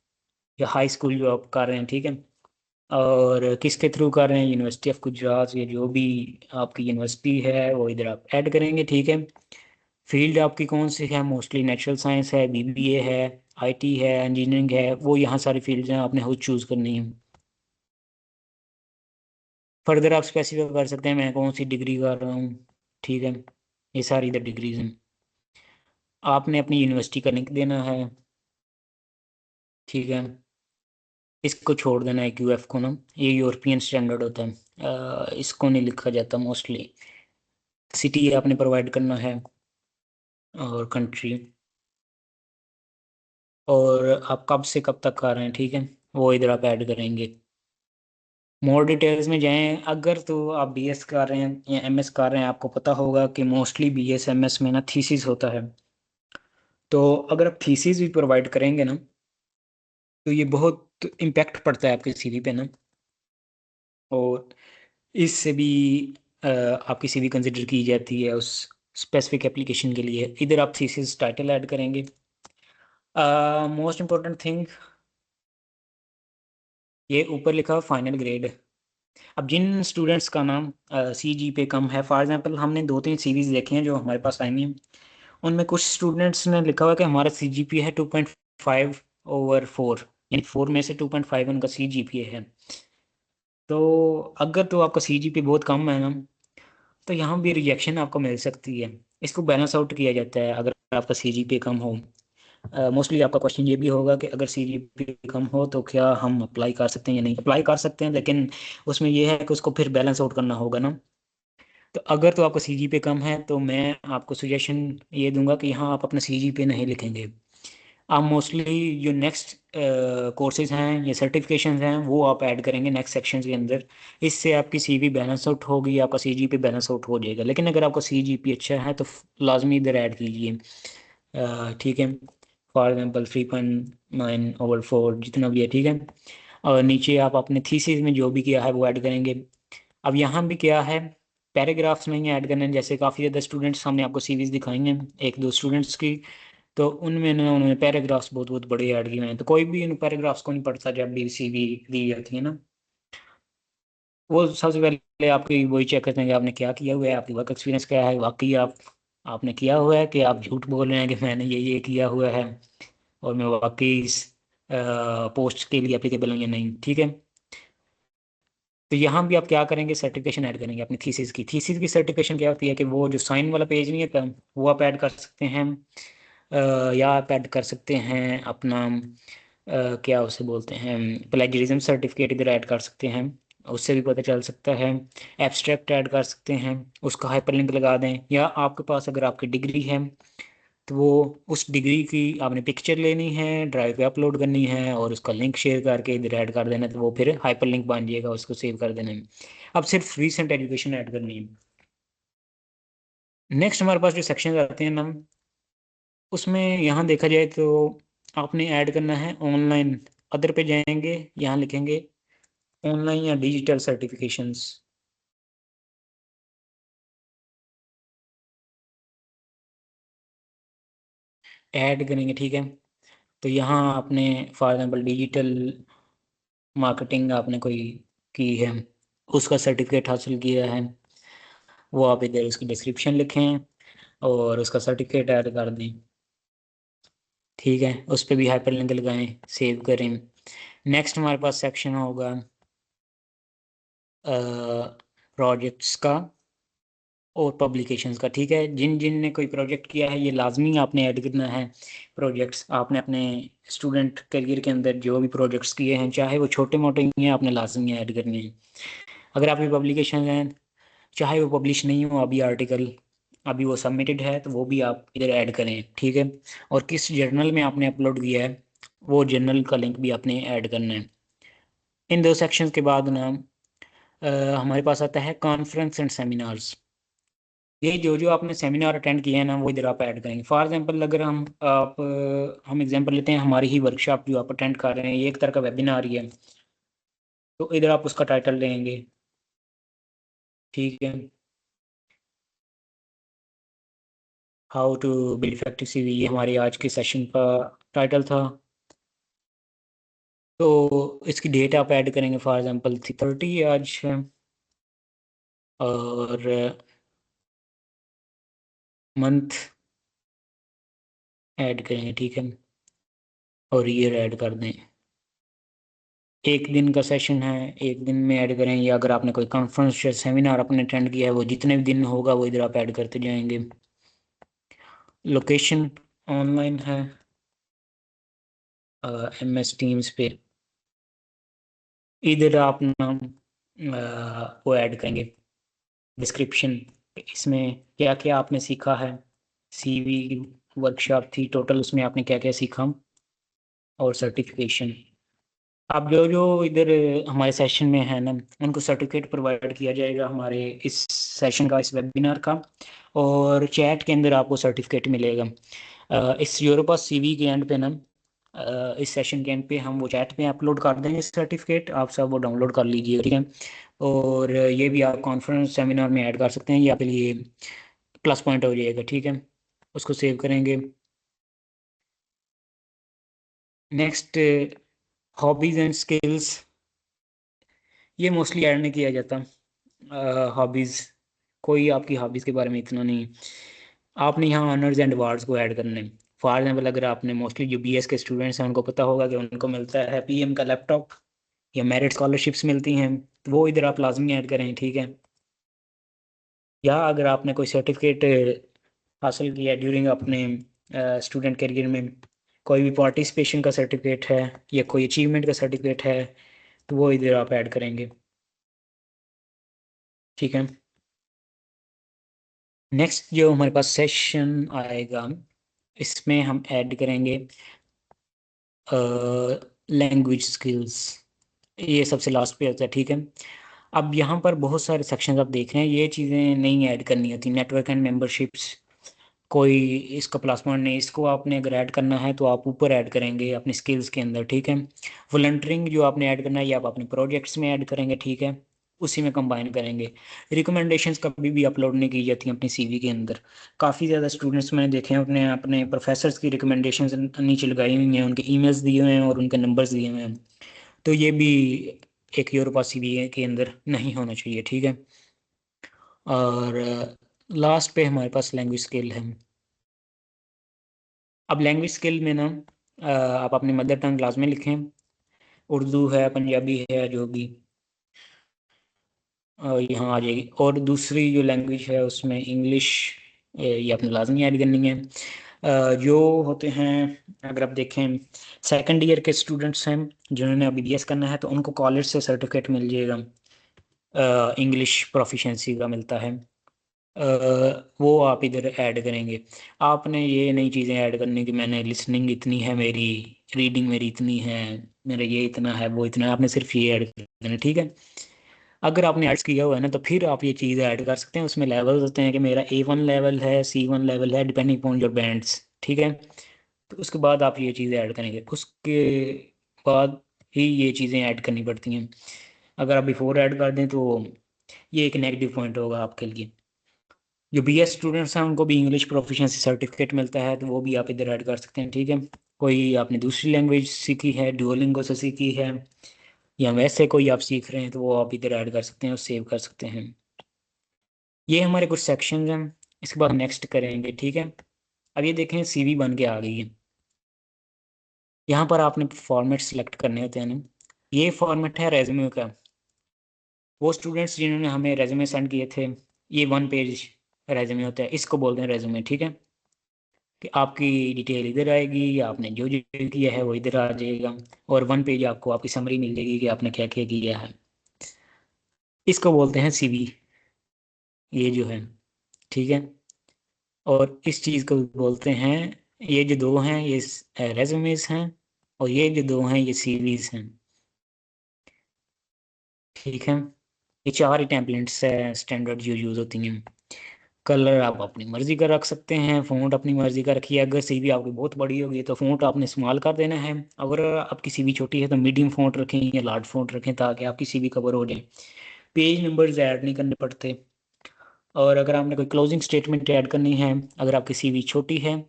या हाई स्कूल जो आप कर रहे हैं, ठीक है, और किसके थ्रू कर रहे हैं, यूनिवर्सिटी ऑफ गुजरात या जो भी आपकी यूनिवर्सिटी है वो इधर आप ऐड करेंगे, ठीक है। फील्ड आपकी कौन सी है, मोस्टली नेचुरल साइंस है, बीबीए है, आईटी है, इंजीनियरिंग है, वो यहाँ सारी फील्ड्स हैं, आपने खुद चूज़ करनी है। फर्दर आप स्पेसिफाई कर सकते हैं मैं कौन सी डिग्री कर रहा हूँ, ठीक है। ये सारी इधर डिग्रीज हैं। आपने अपनी यूनिवर्सिटी का लिंक देना है, ठीक है। इसको छोड़ देना है क्यूएफ को ना, ये यूरोपियन स्टैंडर्ड होता है, इसको नहीं लिखा जाता मोस्टली। सिटी आपने प्रोवाइड करना है, और कंट्री, और आप कब से कब तक कर रहे हैं, ठीक है, वो इधर आप ऐड करेंगे। मोर डिटेल्स में जाएं अगर, तो आप बीएस कर रहे हैं या एमएस कर रहे हैं, आपको पता होगा कि मोस्टली बीएस एमएस में ना थीसिस होता है। तो अगर आप थीसिस भी प्रोवाइड करेंगे ना, तो ये बहुत इम्पैक्ट पड़ता है आपके सीवी पे ना, और इससे भी आपकी सीवी कंसिडर की जाती है उस स्पेसिफिक एप्लीकेशन के लिए। इधर आप थीसिस टाइटल ऐड करेंगे। मोस्ट इम्पोर्टेंट थिंग, ये ऊपर लिखा हुआ फाइनल ग्रेड। अब जिन स्टूडेंट्स का नाम सी जी पे कम है, फॉर एग्जांपल हमने दो तीन सीरीज देखी हैं जो हमारे पास आई हैं, उनमें कुछ स्टूडेंट्स ने लिखा हुआ है कि हमारा सी जी पी है 2.5/4, यानी 4 में से 2.5 उनका सी जी पी है। तो अगर तो आपका सी जी पी बहुत कम है ना, तो यहाँ भी रिजेक्शन आपको मिल सकती है। इसको बैलेंस आउट किया जाता है अगर आपका सी जी पी कम हो। मोस्टली आपका क्वेश्चन ये भी होगा कि अगर सी जी पी कम हो तो क्या हम अप्लाई कर सकते हैं या नहीं। अप्लाई कर सकते हैं, लेकिन उसमें यह है कि उसको फिर बैलेंस आउट करना होगा ना। तो अगर तो आपका सी जी पी कम है तो मैं आपको सुजेशन ये दूंगा कि यहाँ आप अपना सी जी पी नहीं लिखेंगे। आप मोस्टली जो नेक्स्ट कोर्सेज हैं या सर्टिफिकेशंस हैं वो आप ऐड करेंगे नेक्स्ट सेक्शन के अंदर। इससे आपकी सीवी बैलेंस आउट होगी, आपका सीजीपी बैलेंस आउट हो जाएगा। लेकिन अगर आपका सीजीपी अच्छा है तो लाजमी इधर ऐड कीजिए। ठीक है, फॉर एग्जाम्पल 3.9/4 जितना भी है, ठीक है। और नीचे आप अपने थीसिस में जो भी किया है वो ऐड करेंगे। अब यहाँ भी क्या है, पैराग्राफ्स नहीं ऐड करने, जैसे काफ़ी ज़्यादा स्टूडेंट्स हमने आपको सीवीज दिखाएंगे, एक दो स्टूडेंट्स की, तो उनमें ना उन्होंने पैराग्राफ्स बहुत बहुत बड़े ऐड किए हैं, तो कोई भी इन पैराग्राफ्स को नहीं पढ़ता जब भी सीवी दी जाती है ना। वो सबसे पहले आपकी वही चेक करते हैं कि आपने क्या किया हुआ है, आपकी वर्क एक्सपीरियंस क्या है, वाकई आपने किया हुआ है कि आप झूठ बोल रहे हैं कि मैंने ये किया हुआ है और मैं वाकई इस पोस्ट के लिए एप्लीकेबल हूँ या नहीं, ठीक है। तो यहाँ भी आप क्या करेंगे, सर्टिफिकेशन ऐड करेंगे अपनी थीसिस की सर्टिफिकेशन क्या होती है कि वो जो साइन वाला पेज नहीं है वो आप ऐड कर सकते हैं, या आप ऐड कर सकते हैं अपना क्या उसे बोलते हैं, प्लेजरिज्म सर्टिफिकेट इधर ऐड कर सकते हैं, उससे भी पता चल सकता है। एब्स्ट्रैक्ट ऐड कर सकते हैं, उसका हाइपरलिंक लगा दें, या आपके पास अगर आपकी डिग्री है तो वो उस डिग्री की आपने पिक्चर लेनी है, ड्राइव पे अपलोड करनी है और उसका लिंक शेयर करके इधर ऐड कर देना, तो वो फिर हाइपरलिंक बन जाएगा, उसको सेव कर देना है। अब सिर्फ रीसेंट एजुकेशन ऐड करनी है। नेक्स्ट हमारे पास जो सेक्शन आते हैं ना, उसमें यहाँ देखा जाए तो आपने ऐड करना है ऑनलाइन, अदर पे जाएंगे, यहाँ लिखेंगे ऑनलाइन या डिजिटल सर्टिफिकेशंस, ऐड करेंगे, ठीक है। तो यहाँ आपने फॉर एग्जांपल डिजिटल मार्केटिंग आपने कोई की है, उसका सर्टिफिकेट हासिल किया है, वो आप इधर उसकी डिस्क्रिप्शन लिखें और उसका सर्टिफिकेट ऐड कर दें, ठीक है। उस पर भी हाइपरलिंक लगाएं, सेव करें। नेक्स्ट हमारे पास सेक्शन होगा प्रोजेक्ट्स का और पब्लिकेशंस का, ठीक है। जिन जिन ने कोई प्रोजेक्ट किया है ये लाजमी आपने ऐड करना है। प्रोजेक्ट्स आपने अपने स्टूडेंट करियर के अंदर जो भी प्रोजेक्ट्स किए हैं, चाहे वो छोटे मोटे ही हैं, आपने लाजमी ऐड करने हैं। अगर आपकी पब्लिकेशन हैं, चाहे वो पब्लिश नहीं हो अभी आर्टिकल, अभी वो सबमिटेड है, तो वो भी आप इधर ऐड करें, ठीक है। और किस जर्नल में आपने अपलोड किया है वो जर्नल का लिंक भी आपने ऐड करना है। इन दो सेक्शंस के बाद ना हमारे पास आता है कॉन्फ्रेंस एंड सेमिनार्स। ये जो जो आपने सेमिनार अटेंड किए हैं ना वो इधर आप ऐड करेंगे। फॉर एग्जांपल अगर हम एग्जांपल लेते हैं, हमारी ही वर्कशॉप जो आप अटेंड कर रहे हैं, ये एक तरह का वेबिनार ही है, तो इधर आप उसका टाइटल लेंगे, ठीक है। How to build effective CV, ये हमारे आज के सेशन का टाइटल था। तो इसकी डेट आप ऐड करेंगे, फॉर एग्जांपल 30 आज है, और मंथ ऐड करेंगे, ठीक है, और ईयर ऐड कर दें। एक दिन का सेशन है, एक दिन में ऐड करें, या अगर आपने कोई कॉन्फ्रेंस या सेमिनार अपने अटेंड किया है वो जितने भी दिन होगा वो इधर आप ऐड करते जाएंगे। लोकेशन ऑनलाइन है, MS टीम्स पे, इधर आप नाम वो ऐड करेंगे, डिस्क्रिप्शन, इसमें क्या क्या आपने सीखा है, CV की वर्कशॉप थी टोटल, उसमें आपने क्या क्या सीखा, और सर्टिफिकेशन। अब जो जो इधर हमारे सेशन में है ना, उनको सर्टिफिकेट प्रोवाइड किया जाएगा हमारे इस सेशन का, इस वेबिनार का, और चैट के अंदर आपको सर्टिफिकेट मिलेगा। इस यूरोपास CV के एंड पे ना, इस सेशन के एंड पे हम वो चैट पे अपलोड कर देंगे सर्टिफिकेट, आप सब वो डाउनलोड कर लीजिए, ठीक है। और ये भी आप कॉन्फ्रेंस सेमिनार में ऐड कर सकते हैं, ये आपके लिए प्लस पॉइंट हो जाएगा, ठीक है। उसको सेव करेंगे। नेक्स्ट, हॉबीज एंड स्किल्स, ये मोस्टली ऐड नहीं किया जाता। हॉबीज़, कोई आपकी हॉबीज़ के बारे में इतना नहीं, आपने यहाँ ऑनर्स एंड अवार्ड्स को ऐड करने। फॉर एग्जाम्पल अगर आपने मोस्टली जो BS के स्टूडेंट्स हैं उनको पता होगा कि उनको मिलता है PM का लैपटॉप या मेरिट स्कॉलरशिप्स मिलती हैं, तो वो इधर आप लाजमी ऐड करें, ठीक है। या अगर आपने कोई सर्टिफिकेट हासिल किया ड्यूरिंग अपने स्टूडेंट करियर में, कोई भी पार्टिसिपेशन का सर्टिफिकेट है या कोई अचीवमेंट का सर्टिफिकेट है, तो वो इधर आप ऐड करेंगे, ठीक है। नेक्स्ट जो हमारे पास सेशन आएगा, इसमें हम ऐड करेंगे लैंग्वेज स्किल्स, ये सबसे लास्ट पे होता है, ठीक है। अब यहाँ पर बहुत सारे सेक्शंस आप देख रहे हैं, ये चीज़ें नहीं ऐड करनी होती, नेटवर्क एंड मेंबरशिप्स, कोई इसका प्लस पॉइंट नहीं, इसको आपने अगर ऐड करना है तो आप ऊपर ऐड करेंगे अपनी स्किल्स के अंदर, ठीक है। वॉलंटियरिंग जो आपने ऐड करना है ये आप अपने प्रोजेक्ट्स में ऐड करेंगे, ठीक है, उसी में कंबाइन करेंगे। रिकमेंडेशंस कभी भी अपलोड नहीं की जाती हैं अपनी सीवी के अंदर। काफ़ी ज़्यादा स्टूडेंट्स मैंने देखे हैं अपने अपने प्रोफेसर्स की रिकमेंडेशंस नीचे लगाई हुई हैं, उनके ईमेल्स दिए हुए हैं और उनके नंबर्स दिए हुए हैं। तो ये भी एक योर पास सीवी के अंदर नहीं होना चाहिए, ठीक है। और लास्ट पे हमारे पास लैंग्वेज स्किल है। अब लैंग्वेज स्किल में ना आप अपनी मदर टंग क्लास में लिखें, उर्दू है, पंजाबी है, जो भी यहाँ आ जाएगी। और दूसरी जो लैंग्वेज है उसमें इंग्लिश, ये आपने लाजमी ऐड करनी है। जो होते हैं, अगर आप देखें सेकंड ईयर के स्टूडेंट्स हैं जिन्होंने अभी बीएस करना है तो उनको कॉलेज से सर्टिफिकेट मिल जाएगा, इंग्लिश प्रोफिशेंसी का मिलता है। वो आप इधर ऐड करेंगे। आपने ये नई चीज़ें ऐड करनी कि मैंने लिसनिंग इतनी है मेरी, रीडिंग मेरी इतनी है, मेरा ये इतना है, वो इतना है, आपने सिर्फ ये ऐड करना, ठीक है। अगर आपने ऐड्स किया हुआ है ना तो फिर आप ये चीज़ ऐड कर सकते हैं। उसमें लेवल्स होते हैं कि मेरा A1 लेवल है, C1 लेवल है, डिपेंडिंग अपॉन योर बैंड्स, ठीक है। तो उसके बाद आप ये चीज़ें ऐड करेंगे, उसके बाद ही ये चीज़ें ऐड करनी पड़ती हैं। अगर आप बिफोर ऐड कर दें तो ये एक नेगेटिव पॉइंट होगा आपके लिए। जो बीएस स्टूडेंट्स हैं उनको भी इंग्लिश प्रोफिशिएंसी सर्टिफिकेट मिलता है, तो वो भी आप इधर ऐड कर सकते हैं, ठीक है। कोई आपने दूसरी लैंग्वेज सीखी है, डुओलिंगो से सीखी है, या वैसे कोई आप सीख रहे हैं तो वो आप इधर ऐड कर सकते हैं और सेव कर सकते हैं। ये हमारे कुछ सेक्शंस हैं, इसके बाद नेक्स्ट करेंगे, ठीक है। अब ये देखें सीवी बन के आ गई है। यहाँ पर आपने फॉर्मेट सेलेक्ट करने होते हैं ना, ये फॉर्मेट है रेज्यूमे का। वो स्टूडेंट्स जिन्होंने हमें रेज्यूमे सेंड किए थे, ये 1 पेज रेज्यूमे होता है, इसको बोलते हैं रेज्यूमे, ठीक है। कि आपकी डिटेल इधर आएगी या आपने जो जो किया है वो इधर आ जाएगा, और 1 पेज आपको आपकी समरी मिल जाएगी कि आपने क्या क्या किया है। इसको बोलते हैं सीवी, ये जो है, ठीक है। और इस चीज़ को बोलते हैं, ये जो दो हैं ये रेज्यूमेस हैं, और ये जो दो हैं ये सीवीज हैं, ठीक है। ये चार ही टेम्पलेट्स है स्टैंडर्ड जो यूज़ होती हैं। कलर आप अपनी मर्जी का रख सकते हैं, फ़ॉन्ट अपनी मर्जी का रखिए। अगर सीवी आपकी बहुत बड़ी होगी तो फ़ॉन्ट आपने स्मॉल कर देना है, अगर आपकी सीवी छोटी है तो मीडियम फ़ॉन्ट रखें या लार्ज फ़ॉन्ट रखें ताकि आपकी सीवी कवर हो जाए। पेज नंबर्स ऐड नहीं करने पड़ते। और अगर आपने कोई क्लोजिंग स्टेटमेंट ऐड करनी है, अगर आपकी सीवी छोटी है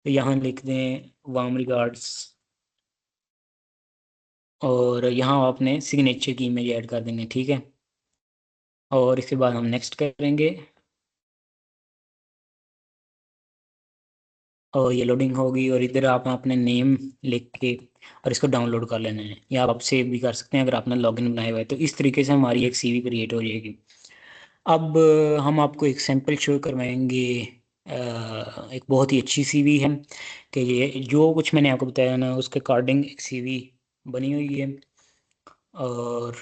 तो यहाँ लिख दें वार्म रिगार्ड्स, और यहाँ आपने सिग्नेचर की इमेज ऐड कर देंगे, ठीक है। और इसके बाद हम नेक्स्ट करेंगे, और ये लोडिंग होगी, और इधर आप अपने नेम लिख के और इसको डाउनलोड कर लेना है, या आप सेव भी कर सकते हैं अगर आपने लॉगिन बनाया हुआ है। तो इस तरीके से हमारी एक सीवी क्रिएट हो जाएगी। अब हम आपको एक सैंपल शो करवाएंगे। एक बहुत ही अच्छी सीवी है कि ये जो कुछ मैंने आपको बताया ना उसके अकॉर्डिंग एक सीवी बनी हुई है, और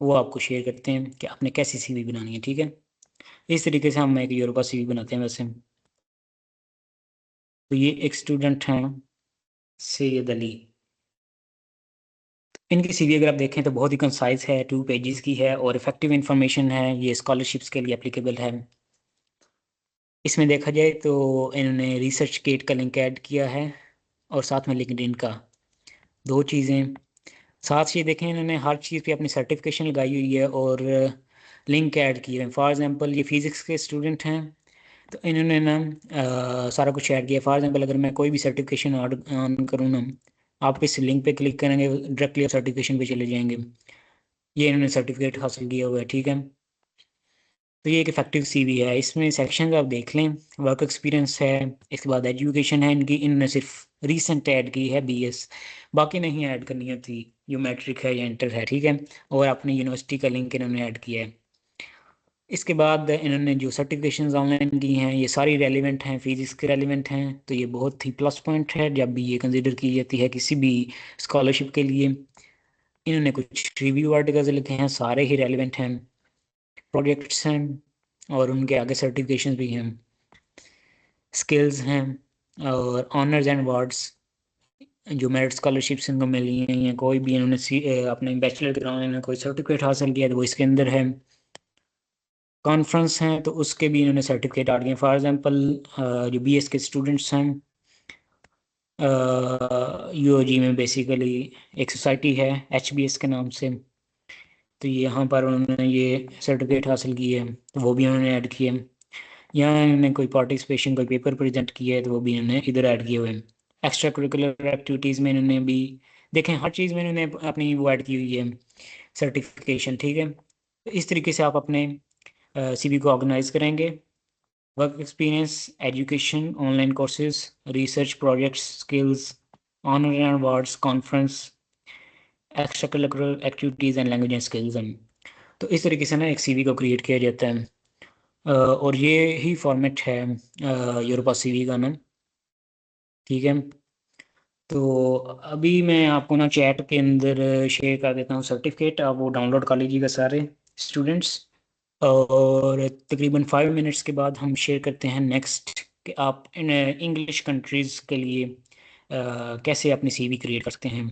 वो आपको शेयर करते हैं कि आपने कैसी सीवी बनानी है, ठीक है। इस तरीके से हम एक यूरोपा सीवी बनाते हैं वैसे। तो ये एक स्टूडेंट हैं सैयद अली, इनकी सीवी अगर आप देखें तो बहुत ही कंसाइज है, 2 पेजेस की है, और इफेक्टिव इंफॉर्मेशन है, ये स्कॉलरशिप्स के लिए एप्लीकेबल है। इसमें देखा जाए तो इन्होंने रिसर्च गेट का लिंक ऐड किया है, और साथ में लिंक्डइन का, दो चीज़ें। साथ ही देखें इन्होंने हर चीज़ पे अपनी सर्टिफिकेशन लगाई हुई है और लिंक ऐड किए हैं। फॉर एग्जांपल ये फिज़िक्स के स्टूडेंट हैं तो इन्होंने ना सारा कुछ ऐड किया। फॉर एग्जांपल अगर मैं कोई भी सर्टिफिकेशन ऑन करूँ ना, आप इस लिंक पे क्लिक करेंगे डायरेक्टली सर्टिफिकेशन पे चले जाएंगे। ये इन्होंने सर्टिफिकेट हासिल किया हुआ है, ठीक है। तो ये एक इफेक्टिव सीवी है। इसमें सेक्शन आप देख लें, वर्क एक्सपीरियंस है, इसके बाद एजुकेशन है इनकी, इन्होंने सिर्फ रीसेंट ऐड की है बीएस, बाकी नहीं ऐड करनी थी, जो मैट्रिक है या इंटर है, ठीक है। और अपनी यूनिवर्सिटी का लिंक इन्होंने ऐड किया है। इसके बाद इन्होंने जो सर्टिफिकेशंस ऑनलाइन की हैं ये सारी रेलिवेंट हैं, फिजिक्स के रेलिवेंट हैं, तो ये बहुत ही प्लस पॉइंट है जब भी ये कंसिडर की जाती है किसी भी स्कॉलरशिप के लिए। इन्होंने कुछ रिव्यू आर्टिकल्स लिखे हैं, सारे ही रेलिवेंट हैं, प्रोजेक्ट्स हैं, और उनके आगे सर्टिफिकेशन भी हैं, स्किल्स हैं, और ऑनर्स एंड अवार्ड्स जो मेरिट स्कॉलरशिप्स इनको मिली हैं, या कोई भी इन्होंने अपने बैचलर के दौरान इन्होंने कोई सर्टिफिकेट हासिल किया तो वो इसके अंदर है। कॉन्फ्रेंस हैं तो उसके भी इन्होंने सर्टिफिकेट ऐड किए। फॉर एग्जांपल जो बीएस के स्टूडेंट्स हैं, यूओजी में बेसिकली एक सोसाइटी है एचबीएस के नाम से, तो यहाँ पर उन्होंने ये सर्टिफिकेट हासिल की है, तो वो भी उन्होंने ऐड किए। यहाँ इन्होंने कोई पार्टिसिपेशन, कोई पेपर प्रेजेंट किया है, तो वो भी इन्होंने इधर ऐड किए हुए हैं। एक्स्ट्रा करिकुलर एक्टिविटीज़ में इन्होंने भी, देखें हर चीज़ में इन्होंने अपनी वो ऐड की हुई है सर्टिफिकेशन, ठीक है। तो इस तरीके से आप अपने सीवी को ऑर्गेनाइज करेंगे। Work experience, education, online courses, research projects, skills, honour and awards, conference, extra curricular activities and language and skills हैं। तो इस तरीके से ना एक सीवी को क्रिएट किया जाता है। और ये ही फॉर्मेट है यूरोपा सीवी का ना, ठीक है। तो अभी मैं आपको ना चैट के अंदर शेयर कर देता हूँ सर्टिफिकेट, आप वो डाउनलोड कर लीजिएगा सारे स्टूडेंट्स। और तकरीबन 5 मिनट्स के बाद हम शेयर करते हैं नेक्स्ट, कि आप इन इंग्लिश कंट्रीज़ के लिए कैसे अपनी सीवी क्रिएट करते हैं।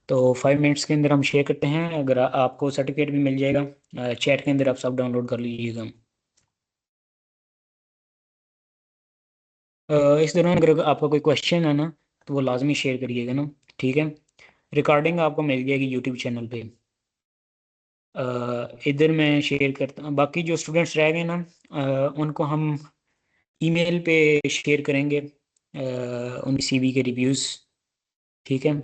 तो 5 मिनट्स के अंदर हम शेयर करते हैं, अगर आपको सर्टिफिकेट भी मिल जाएगा चैट के अंदर, आप सब डाउनलोड कर लीजिएगा। इस दौरान अगर आपका कोई क्वेश्चन है ना, तो वो लाजमी शेयर करिएगा ना, ठीक है। रिकॉर्डिंग आपको मिल जाएगी यूट्यूब चैनल पे। इधर मैं शेयर करता हूँ, बाकी जो स्टूडेंट्स रह गए ना उनको हम ईमेल पे शेयर करेंगे उनकी सीवी के रिव्यूज़, ठीक है।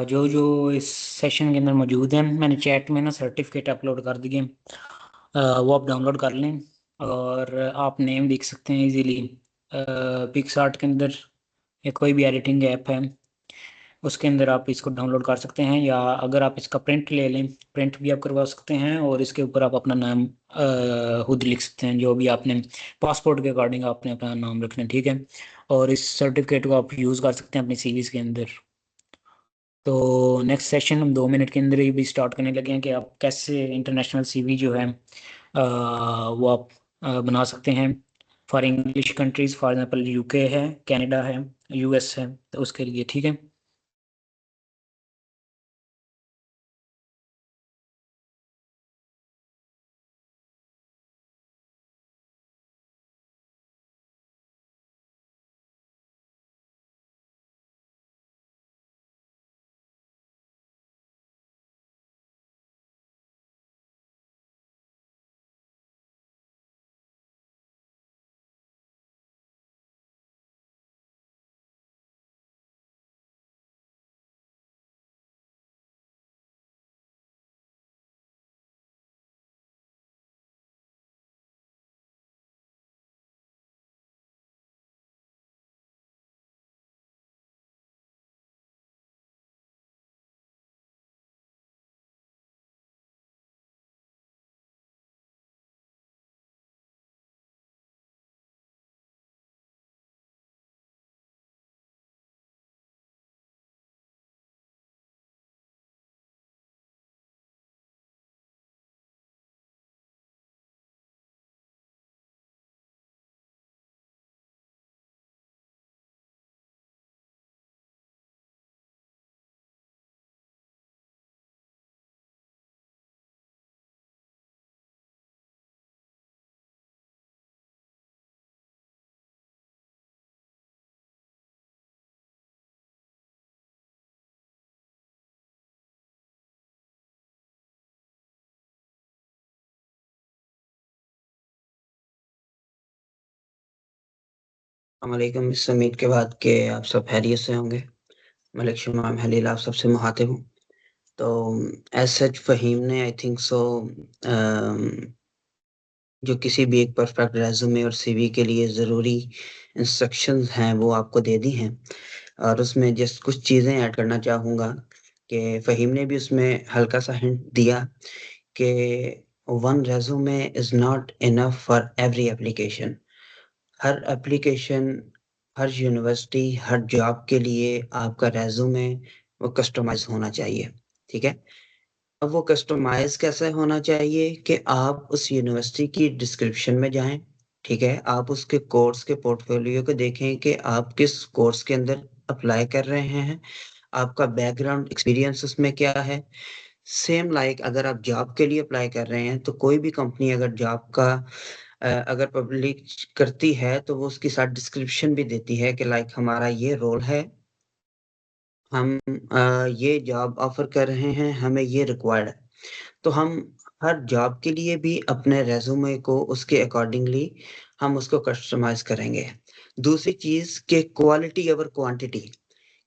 जो जो इस सेशन के अंदर मौजूद हैं, मैंने चैट में ना सर्टिफिकेट अपलोड कर दिए, वो आप डाउनलोड कर लें। और आप नेम देख सकते हैं इजीली पिक्सआर्ट के अंदर, या कोई भी एडिटिंग ऐप है उसके अंदर आप इसको डाउनलोड कर सकते हैं, या अगर आप इसका प्रिंट ले लें, प्रिंट भी आप करवा सकते हैं, और इसके ऊपर आप अपना नाम खुद लिख सकते हैं, जो भी आपने पासपोर्ट के अकॉर्डिंग आपने अपना नाम रखना है, ठीक है। और इस सर्टिफिकेट को आप यूज़ कर सकते हैं अपनी सीवीज के अंदर। तो नेक्स्ट सेशन हम 2 मिनट के अंदर ही भी स्टार्ट करने लगे हैं, कि आप कैसे इंटरनेशनल सीवी जो है वो आप बना सकते हैं for English countries. For example UK है, कनाडा है, यूएस है, तो उसके लिए, ठीक है। वालेकुम, इस उम्मीद के बाद कि आप सब खैरियत से होंगे। मलिक शुमाम हलील आप सबसे मुखातिब हूँ। तो एज सच फ़हीम ने आई थिंक सो जो किसी भी एक परफेक्ट रेज़्यूमे और सीवी के लिए ज़रूरी इंस्ट्रक्शंस हैं वो आपको दे दी हैं। और उसमें जस्ट कुछ चीज़ें ऐड करना चाहूँगा कि फ़हीम ने भी उसमें हल्का-सा हिंट दिया कि one resume is not enough for every application. Her application, her university, her job के लिए आपका रेज़्यूमे वो कस्टमाइज़ होना चाहिए, ठीक है? अब वो कस्टमाइज़ कैसे होना चाहिए कि आप उस यूनिवर्सिटी की डिस्क्रिप्शन में जाएँ, ठीक है? आप उसके कोर्स के पोर्टफोलियो को देखें कि आप किस कोर्स के अंदर अप्लाई कर रहे हैं, आपका बैकग्राउंड एक्सपीरियंस उसमें क्या है? सेम लाइक अगर आप जॉब के लिए अप्लाई कर रहे हैं, तो कोई भी कंपनी अगर जॉब का अगर पब्लिश करती है, तो वो उसके साथ डिस्क्रिप्शन भी देती है कि लाइक हमारा ये रोल है, हम ये जॉब ऑफ़र कर रहे हैं, हमें ये रिक्वायर्ड है। तो हम हर जॉब के लिए भी अपने रिज़्यूमे को उसके अकॉर्डिंगली हम उसको कस्टमाइज़ करेंगे। दूसरी चीज़ कि क्वालिटी ओवर क्वांटिटी,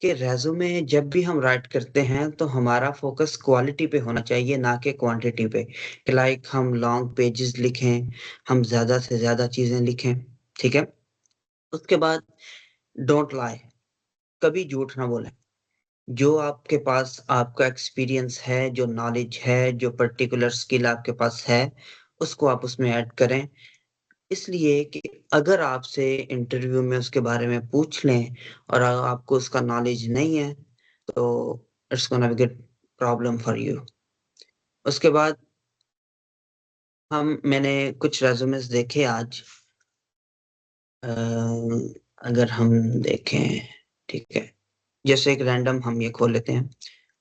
कि रिज़्यूमे जब भी हम राइट करते हैं, तो हमारा फ़ोकस क्वालिटी पे होना चाहिए, ना कि क्वांटिटी पे। कि लाइक हम लॉन्ग पेजेज़ लिखें, हम ज़्यादा से ज़्यादा चीज़ें लिखें, ठीक है? उसके बाद डोंट लाई, कभी झूठ ना बोलें। जो आपके पास आपका एक्सपीरियंस है, जो नॉलेज है, जो पर्टिकुलर स्किल आपके पास है, उसको आप उसमें ऐड करें। इसलिए कि अगर आपसे इंटरव्यू में उसके बारे में पूछ लें और आपको उसका नॉलेज नहीं है, तो it's gonna be get problem for you. उसके बाद मैंने कुछ रेज़्यूमेज़ देखे आज। अ, अगर हम देखें, ठीक है, जैसे एक रैंडम हम ये खोल लेते हैं।